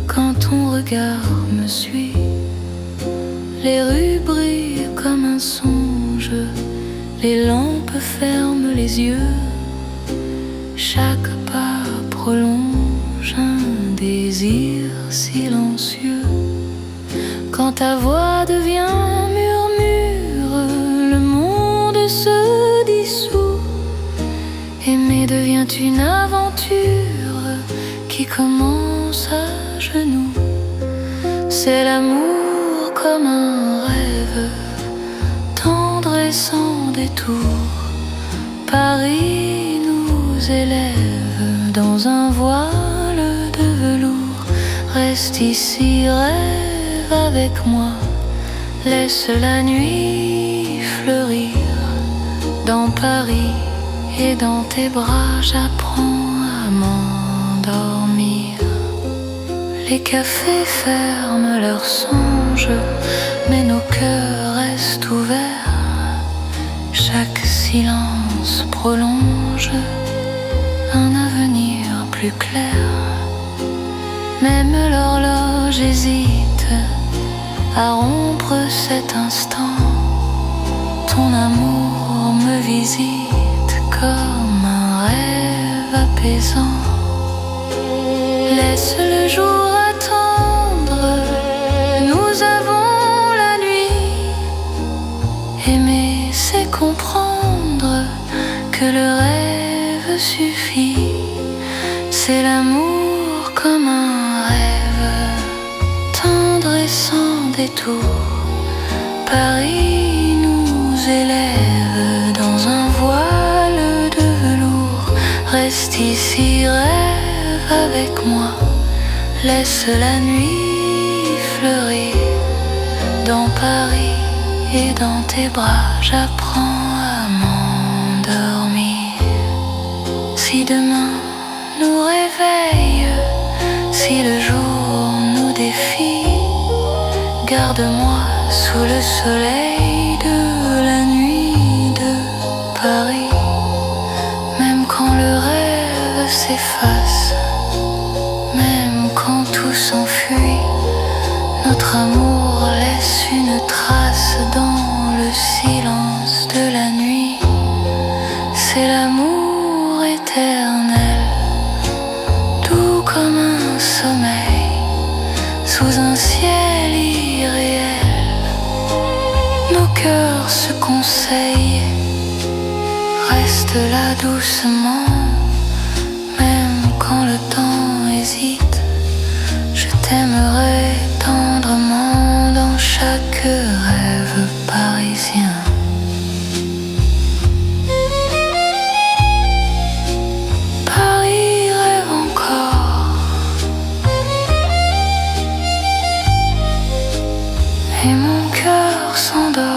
quand ton regard me suit. Les rues brillent comme un songe, les lampes ferment les yeux, chaque pas prolonge un désir silencieux. Quand ta voix devient murmure, le monde devient une aventure qui commence à genoux. C'est l'amour comme un rêve, tendre et sans détour. Paris nous élève dans un voile de velours. Reste ici, rêve avec moi, laisse la nuit fleurir. Dans Paris et dans tes bras, j'apprends à m'endormir. Les cafés ferment leurs songes, mais nos cœurs restent ouverts. Chaque silence prolonge un avenir plus clair. Même l'horloge hésite à rompre cet instant. Ton amour me visite comme un rêve apaisant. Laisse le jour attendre, nous avons la nuit. Aimer, c'est comprendre que le rêve suffit. C'est l'amour comme un rêve, tendre et sans détour. Paris nous élève dans un voile de velours. Reste ici, rêve avec moi, laisse la nuit fleurir. Dans Paris et dans tes bras, j'apprends à m'endormir. Si demain nous réveille, si le jour nous défie, garde-moi sous le soleil de la nuit de Paris. Même quand le rêve s'efface, même quand tout s'enfuit, notre amour laisse une trace dans le silence de la nuit. C'est l'amour éternel, doux comme un sommeil, sous un ciel irréel. Nos cœurs se conseillent, reste là doucement. Même quand le temps hésite, je t'aimerai tendrement dans chaque rêve parisien. Paris rêve encore, et mon cœur s'endort.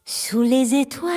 Sous les étoiles,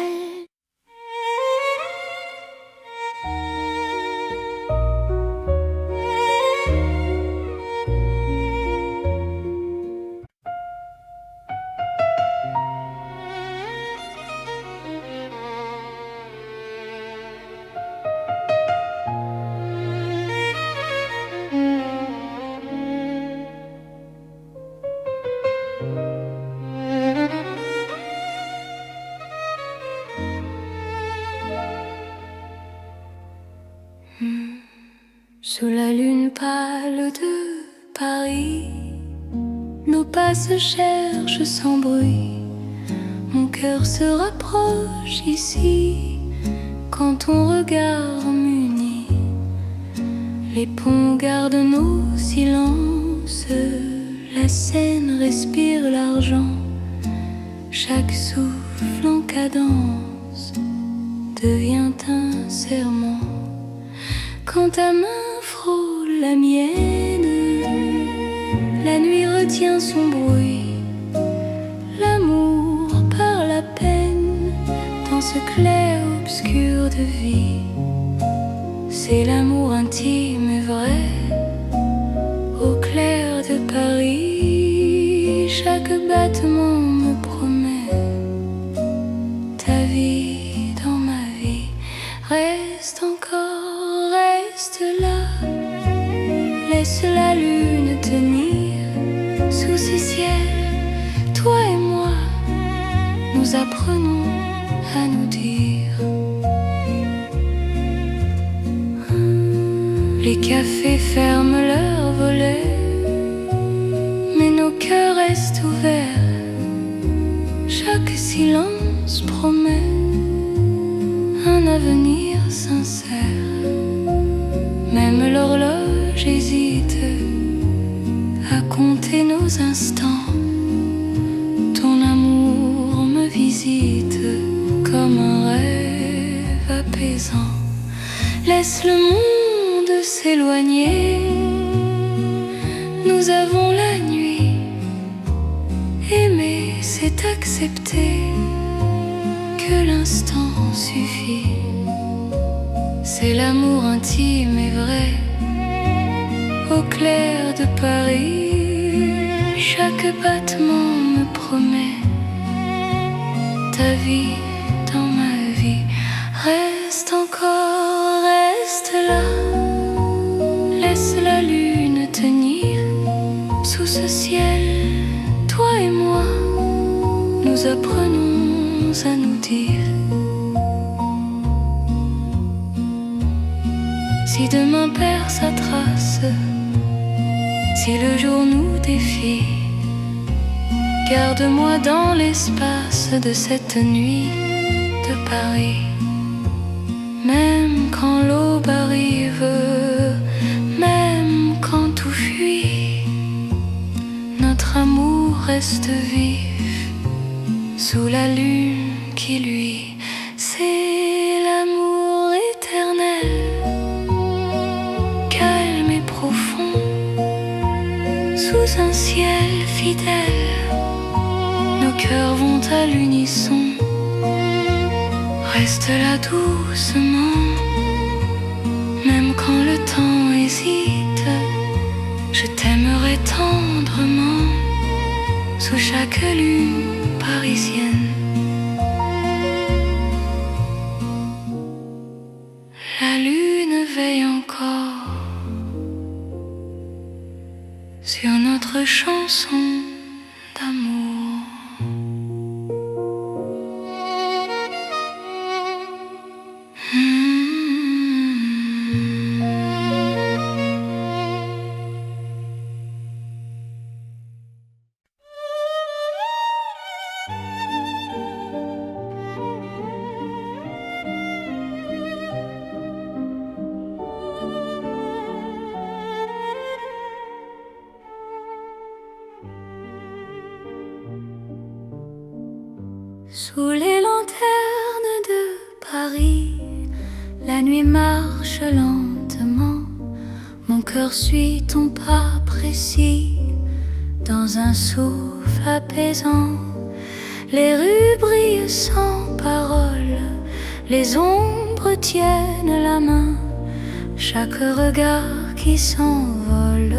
Sous la lune pâle de Paris, nos pas se cherchent sans bruit. Mon cœur se rapproche ici quand ton regard m'unit. Les ponts gardent nos silences, la Seine respire l'argent. Chaque souffle en cadence devient un serment. Quand ta main frôle la mienne, la nuit retient son bruit. L'amour parle à peine dans ce clair-obscur de vie. C'est l'amour intime et vrai, au clair de Paris. Chaque battement me promet Laisse la lune tenir sous ces ciels. Toi et moi, nous apprenons à nous dire. Les cafés ferment leurs volets, mais nos cœurs restent ouverts. Chaque silence promet un avenir sincère. Même l'horloge hésite à compter nos instants. Ton amour me visite comme un rêve apaisant. Laisse le monde s'éloigner. Nous avons la nuit. Aimer, c'est accepter que l'instant suffit. C'est l'amour intime et vrai. Au clair de Paris, chaque battement me promet ta vie dans ma vie. Reste encore, reste là. Laisse la lune tenir sous ce ciel. Toi et moi, nous apprenons à nous dire. Si demain perd sa trace, si le jour nous défie, garde-moi dans l'espace de cette nuit de Paris. Même quand l'aube arrive, même quand tout fuit, notre amour reste vif sous la lune qui luit. C'est l'amour éternel, calme et profond, sous un ciel fidèle. Nos cœurs vont à l'unisson. Reste là doucement, même quand le temps hésite. Je t'aimerai tendrement sous chaque lune parisienne. La lune veille encore sur notre chanson d'amour. Sous les lanternes de Paris, la nuit marche lentement. Mon cœur suit ton pas précis dans un souffle apaisant. Les rues brillent sans parole, les ombres tiennent la main. Chaque regard qui s'envole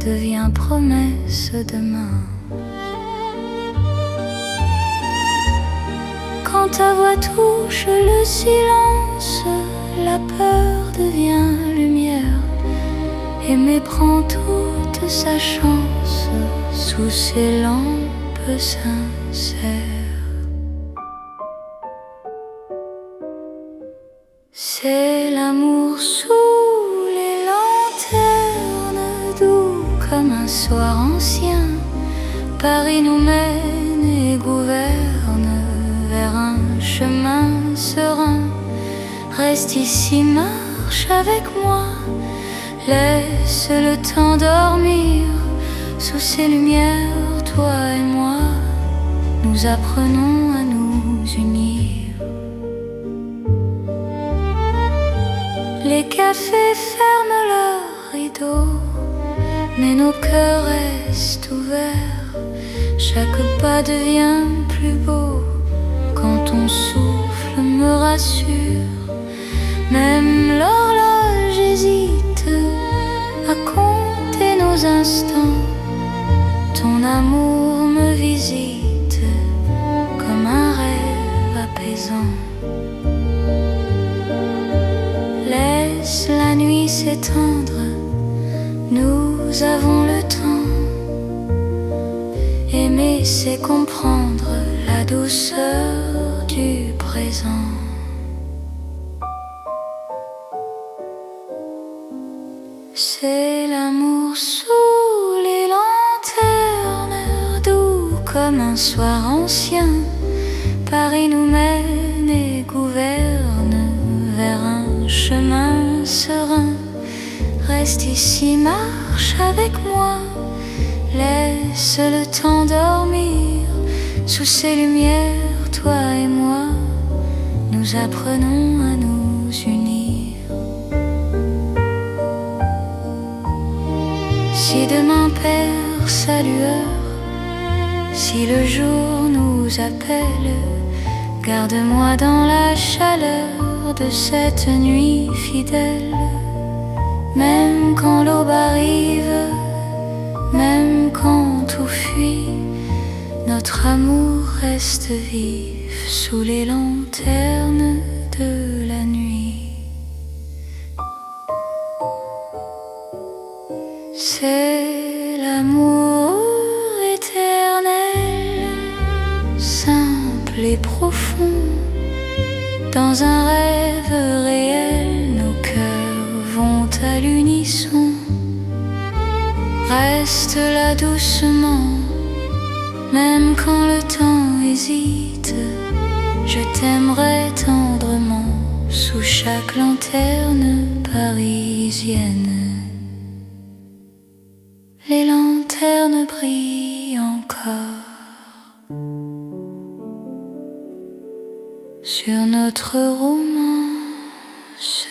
devient promesse demain. Quand ta voix touche le silence, la peur devient lumière. Aimer prend toute sa chance sous ces lampes sincères. C'est l'amour sous les lanternes, doux comme un soir ancien. Paris nous mène et gouverne vers un chemin serein. Reste ici, marche avec moi. Laisse le temps dormir sous ces lumières. Toi et moi, nous apprenons à nous unir. Les cafés ferment leurs rideaux, mais nos cœurs restent ouverts. Chaque pas devient plus beau quand ton souffle me rassure. Même l'horloge hésite à compter nos instants. Ton amour me visite comme un rêve apaisant. Laisse la nuit s'étendre, nous avons le temps. Aimer, c'est comprendre la douceur du présent. C'est l'amour sous les lanternes, doux comme un soir ancien. Paris nous mène et gouverne vers un chemin serein. Reste ici, marche avec moi, laisse le temps dormir. Sous ces lumières, toi et moi, nous apprenons à nous unir. Si demain perd sa lueur, si le jour nous appelle, garde-moi dans la chaleur de cette nuit fidèle. Même quand l'aube arrive, même quand tout fuit, notre amour reste vif sous les lanternes de la nuit. C'est l'amour éternel, simple et profond. Dans un rêve réel, nos cœurs vont à l'unisson. Reste là doucement, même quand le temps hésite. Je t'aimerai tendrement sous chaque lanterne parisienne. Les lanternes brillent encore sur notre romance.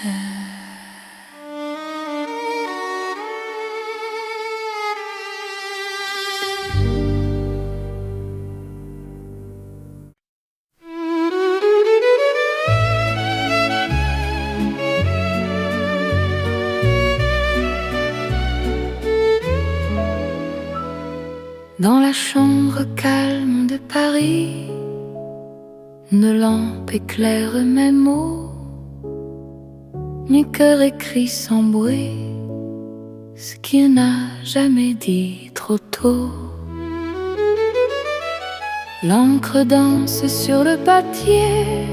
Dans la chambre calme de Paris, nos lampes éclairent mes mots. Mon cœur écrit sans bruit ce qu'il n'a jamais dit trop tôt. L'encre danse sur le papier,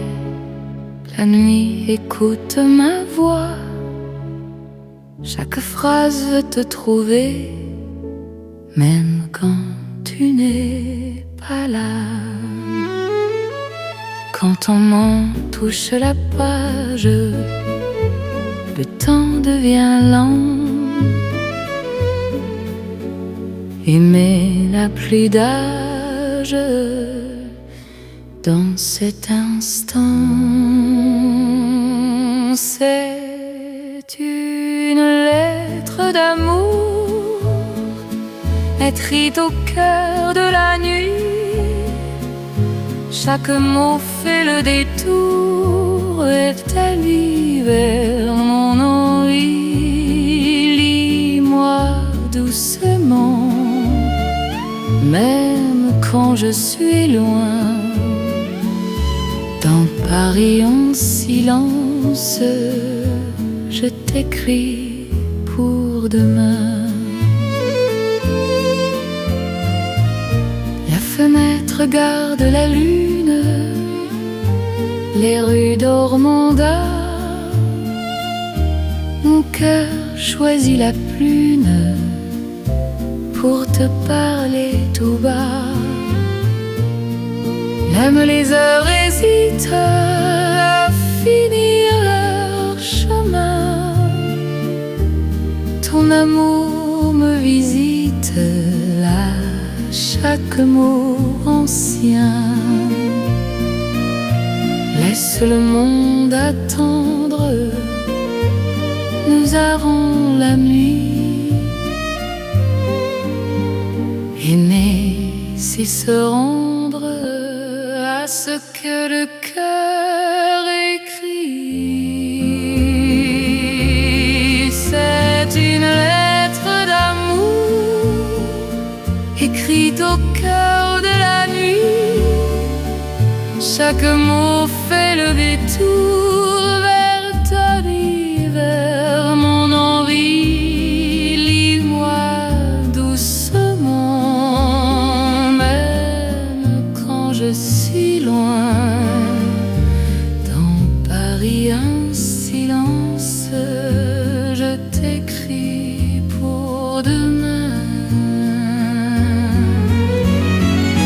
la nuit écoute ma voix. Chaque phrase veut te trouver, même quand tu n'es pas là. Quand ton main touche la page, le temps devient lent. Aimer n'a plus d'âge dans cet instant. C'est une lettre d'amour écrite au cœur de la nuit. Chaque mot fait le détour est allé vers mon envie. Lis-moi doucement, même quand je suis loin. Dans Paris en silence, je t'écris pour demain. La fenêtre garde la lune, les rues d'Ormanda. Mon cœur choisit la prune pour te parler tout bas. Même les heures hésitent à finir leur chemin. Ton amour me visite là, chaque mot ancien. Laisse le monde attendre, nous avons la nuit. Aimer, c'est se rendre à ce que le cœur écrit. C'est une lettre d'amour écrite au cœur de la nuit. Chaque mot fait le détour vers ta vie, vers mon envie. écrit pour demain.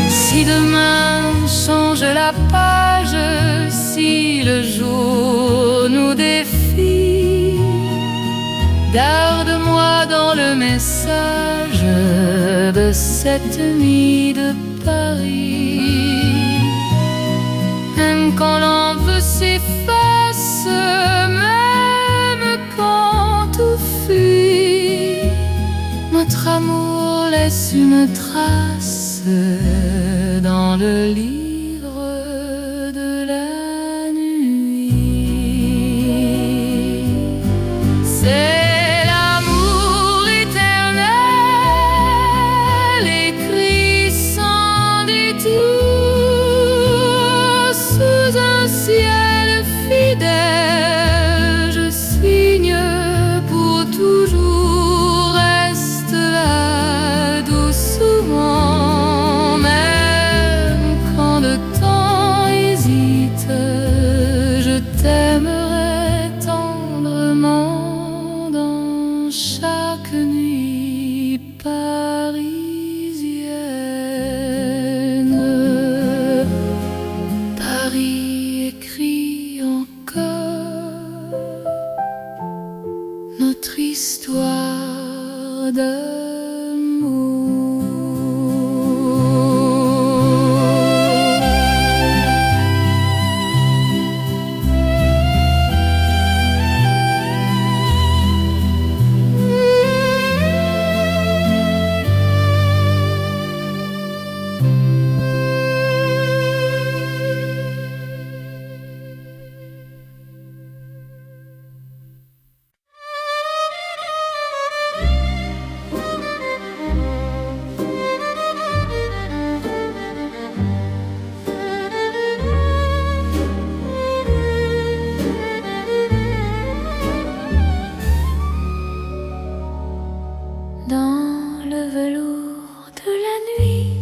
Si demain change la page, si le jour nous défie, garde-moi dans le message de cette nuit de Paris. Même quand l'envie s'efface, même quand tout fuit, notre amour laisse une trace dans le livre de la nuit. C'est l'amour éternel, écrit sans détour, sous un ciel fidèle. Je signe pour toujours, reste là doucement. Même quand le temps hésite, je t'aimerai tendrement dans chaque nuit parisienne. Paris écrit encore notre histoire d'amour. Dans le velours de la nuit,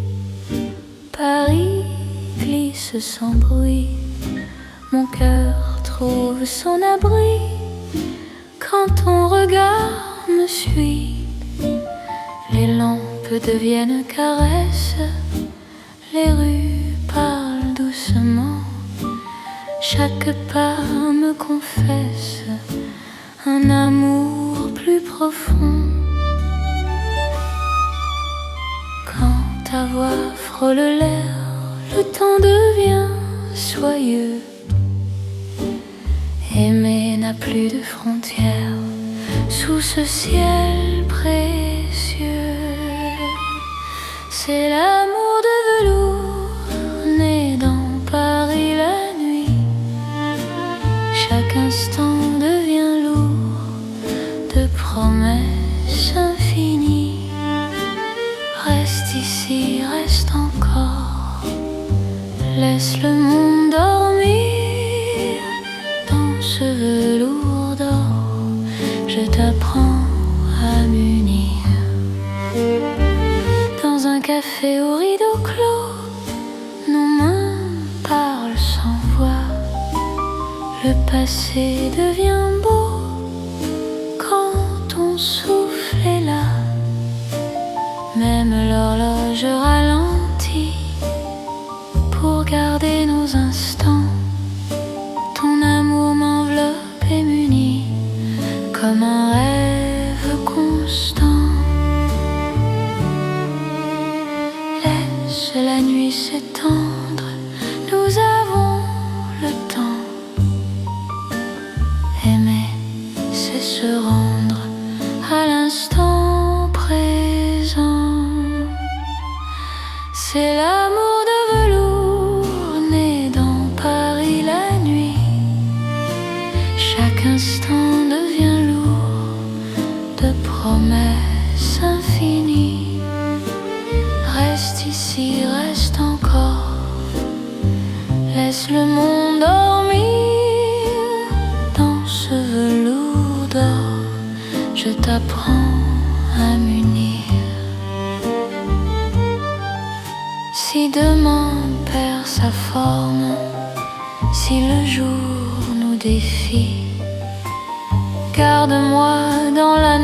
Paris glisse sans bruit. Mon cœur trouve son abri quand ton regard me suit. Les lampes deviennent caresses, les rues parlent doucement. Chaque pas me confesse un amour plus profond. Quand ta voix frôle l'air, le temps devient soyeux. Aimer n'a plus de frontières sous ce ciel précieux. C'est l'amour de velours né dans Paris la nuit. Chaque instant devient lourd de promesses infinies. Reste ici, reste encore, laisse le monde dormir. Dans ce velours d'or, je t'apprends à m'unir. Dans un café au rideau clos, nos mains parlent sans voix. Le passé devient beau quand ton souffle est là. Même l'horloge ralentit pour garder nos instants. Ton amour m'enveloppe et m'unit comme un rêve constant. Laisse la nuit s'étendre, nous avons le temps. Aimer, c'est se rendre à l'instant présent. C'est l'amour de velours né dans Paris la nuit. Chaque instant devient lourd de promesses infinies. Reste ici, reste encore, laisse le monde dormir. Dans ce velours d'or, je t'apprends à m'unir. Si demain perd sa forme, si le jour nous défie, garde-moi dans la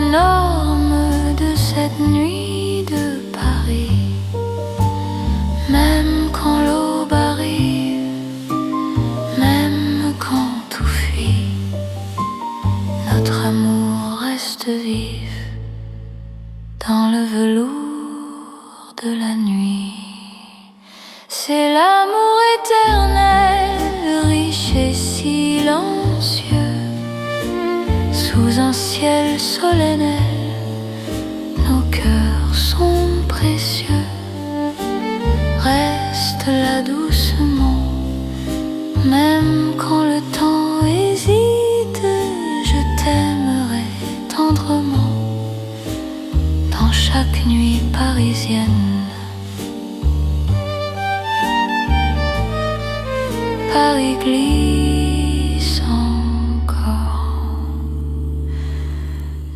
vivent dans le velours de la nuit. C'est l'amour éternel, riche et silencieux, sous un ciel solennel, nos cœurs sont précieux. Reste là doucement, même quand le temps hésite, je t'aimerai tendrement dans chaque nuit parisienne. Paris glisse encore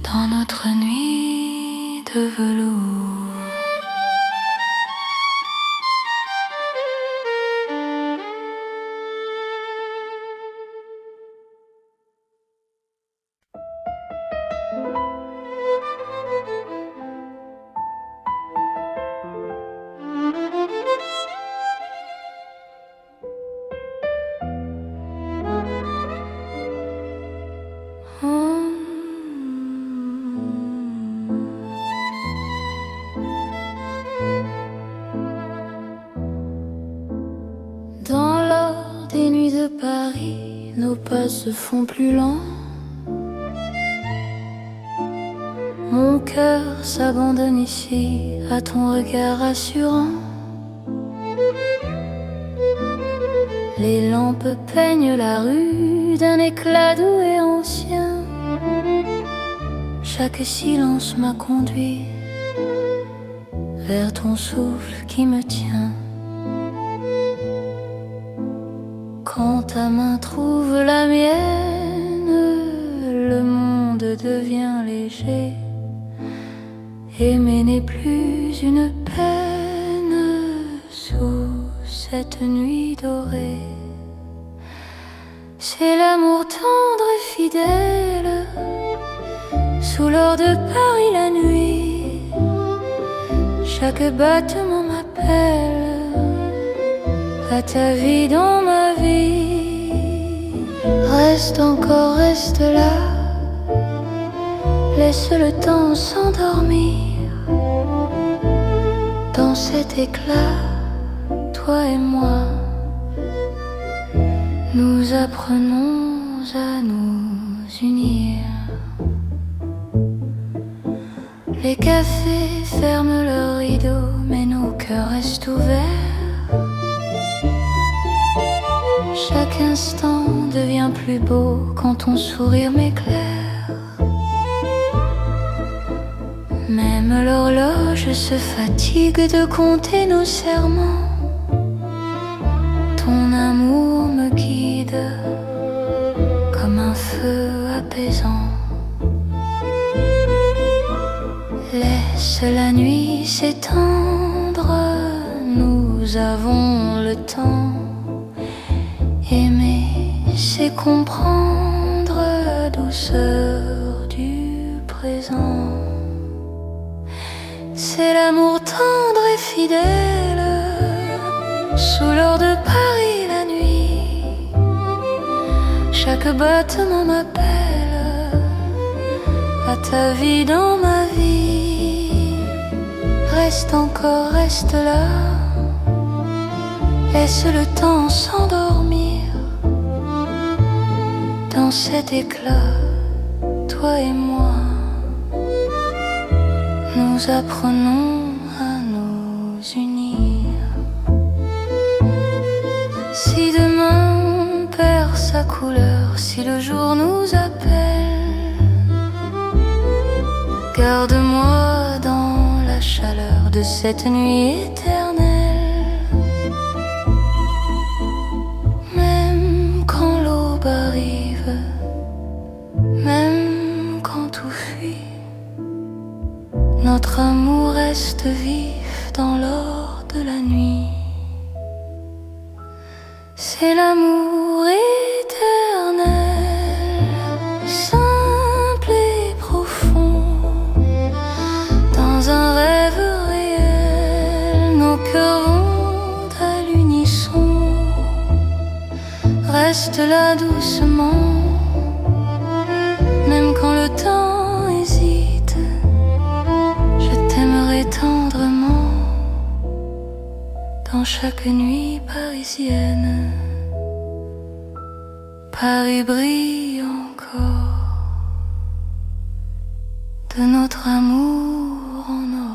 dans notre nuit de velours. Dans l'or des nuits de Paris, nos pas se font plus lents. Mon cœur s'abandonne ici à ton regard rassurant. Les lampes peignent la rue d'un éclat doux et ancien. Chaque silence m'a conduit vers ton souffle qui me tient. Quand ta main trouve la mienne, le monde devient léger. Aimer n'est plus une peine sous cette nuit dorée. C'est l'amour tendre et fidèle sous l'or de Paris la nuit. Chaque battement m'appelle à ta vie dans ma vie. Reste encore, reste là, laisse le temps s'endormir. Dans cet éclat, toi et moi, nous apprenons à nous unir. Les cafés ferment leurs rideaux, mais nos cœurs restent ouverts. Chaque instant devient plus beau quand ton sourire m'éclaire. Même l'horloge se fatigue de compter nos serments. Ton amour me guide comme un feu apaisant. Laisse la nuit s'étendre, nous avons le temps. Aimer, c'est comprendre la douceur du présent. C'est l'amour tendre et fidèle sous l'or de Paris la nuit. Chaque battement m'appelle à ta vie dans ma vie. Reste encore, reste là, laisse le temps s'endormir. Dans cet éclat, toi et moi, nous apprenons à nous unir. Si demain perd sa couleur, si le jour nous appelle, garde-moi dans la chaleur de cette nuit éternelle. Même quand l'aube arrive, même quand tout fuit, notre amour reste vif dans l'or de la nuit. C'est l'amour éternel, simple et profond. Dans un rêve réel, nos cœurs vont à l'unisson. Reste là doucement, même quand le temps hésite. chaque nuit parisienne, Paris brille encore de notre amour en or.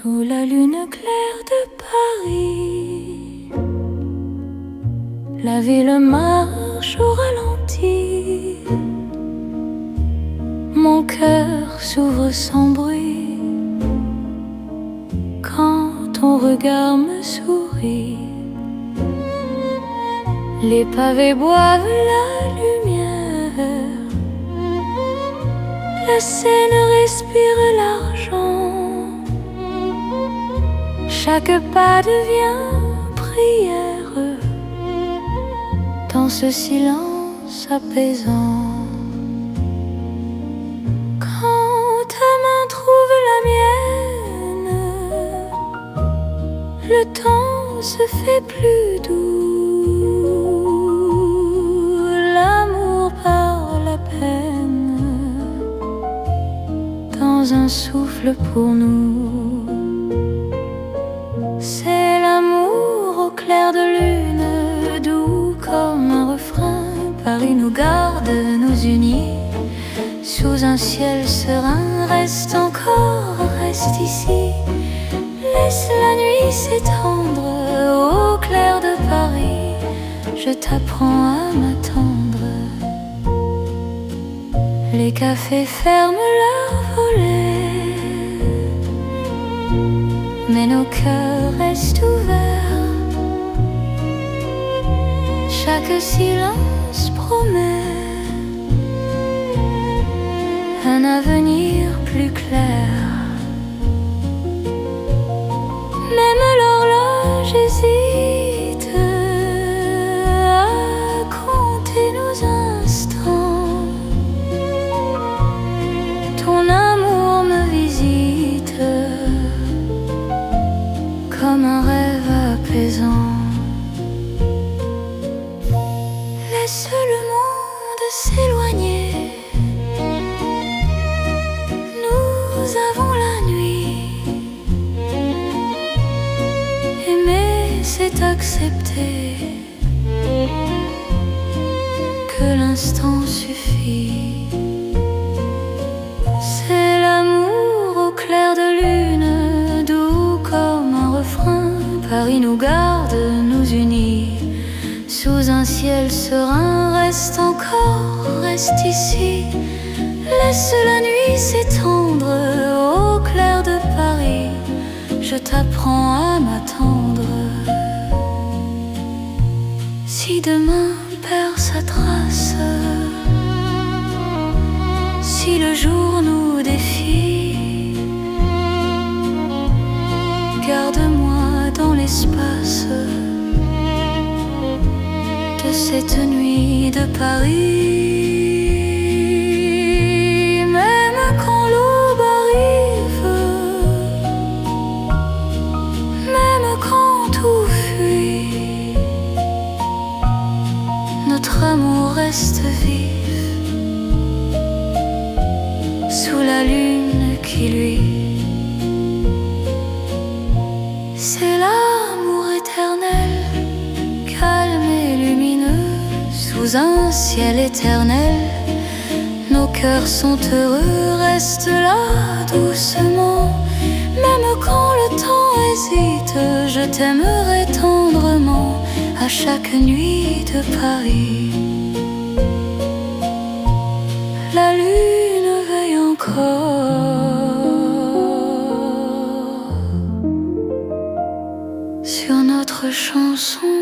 Sous la lune claire de Paris, la ville marche au ralenti. Mon cœur s'ouvre sans bruit quand ton regard me sourit. Les pavés boivent la lumière, la Seine respire l'argent. Chaque pas devient prière dans ce silence apaisant. Quand ta main trouve la mienne, le temps se fait plus doux. L'amour par la peine dans un souffle pour nous. C'est l'amour au clair de lune, doux comme un refrain. Paris nous garde, nous unit sous un ciel serein. Reste encore, reste ici. Laisse la nuit s'étendre au clair de Paris. Je t'apprends à m'attendre. Les cafés ferment leurs volets, mais nos cœurs restent ouverts. Chaque silence promet un avenir plus clair. Même l'horloge hésite à compter nos instants. Ton amour me visite comme un rêve apaisant. Laisse le monde s'éloigner. Nous avons la nuit. Aimer, c'est accepter que l'instant suffit. C'est l'amour au clair de lune, doux comme un refrain. Paris nous garde, nous unit sous un ciel serein. Reste encore, reste ici. Laisse la nuit s'étendre au clair de Paris. Je t'apprends à m'attendre. Si demain perd sa trace, si le jour nous défie, garde-moi dans l'espace de cette nuit de Paris. Même quand l'aube arrive, même quand tout fuit, notre amour reste vif sous la lune qui luit. C'est l'amour éternel, calme et lumineux, sous un ciel éternel. Nos cœurs sont heureux, reste là doucement, même quand le temps est hésite, je t'aimerai tendrement à chaque nuit de Paris. La lune veille encore sur notre chanson.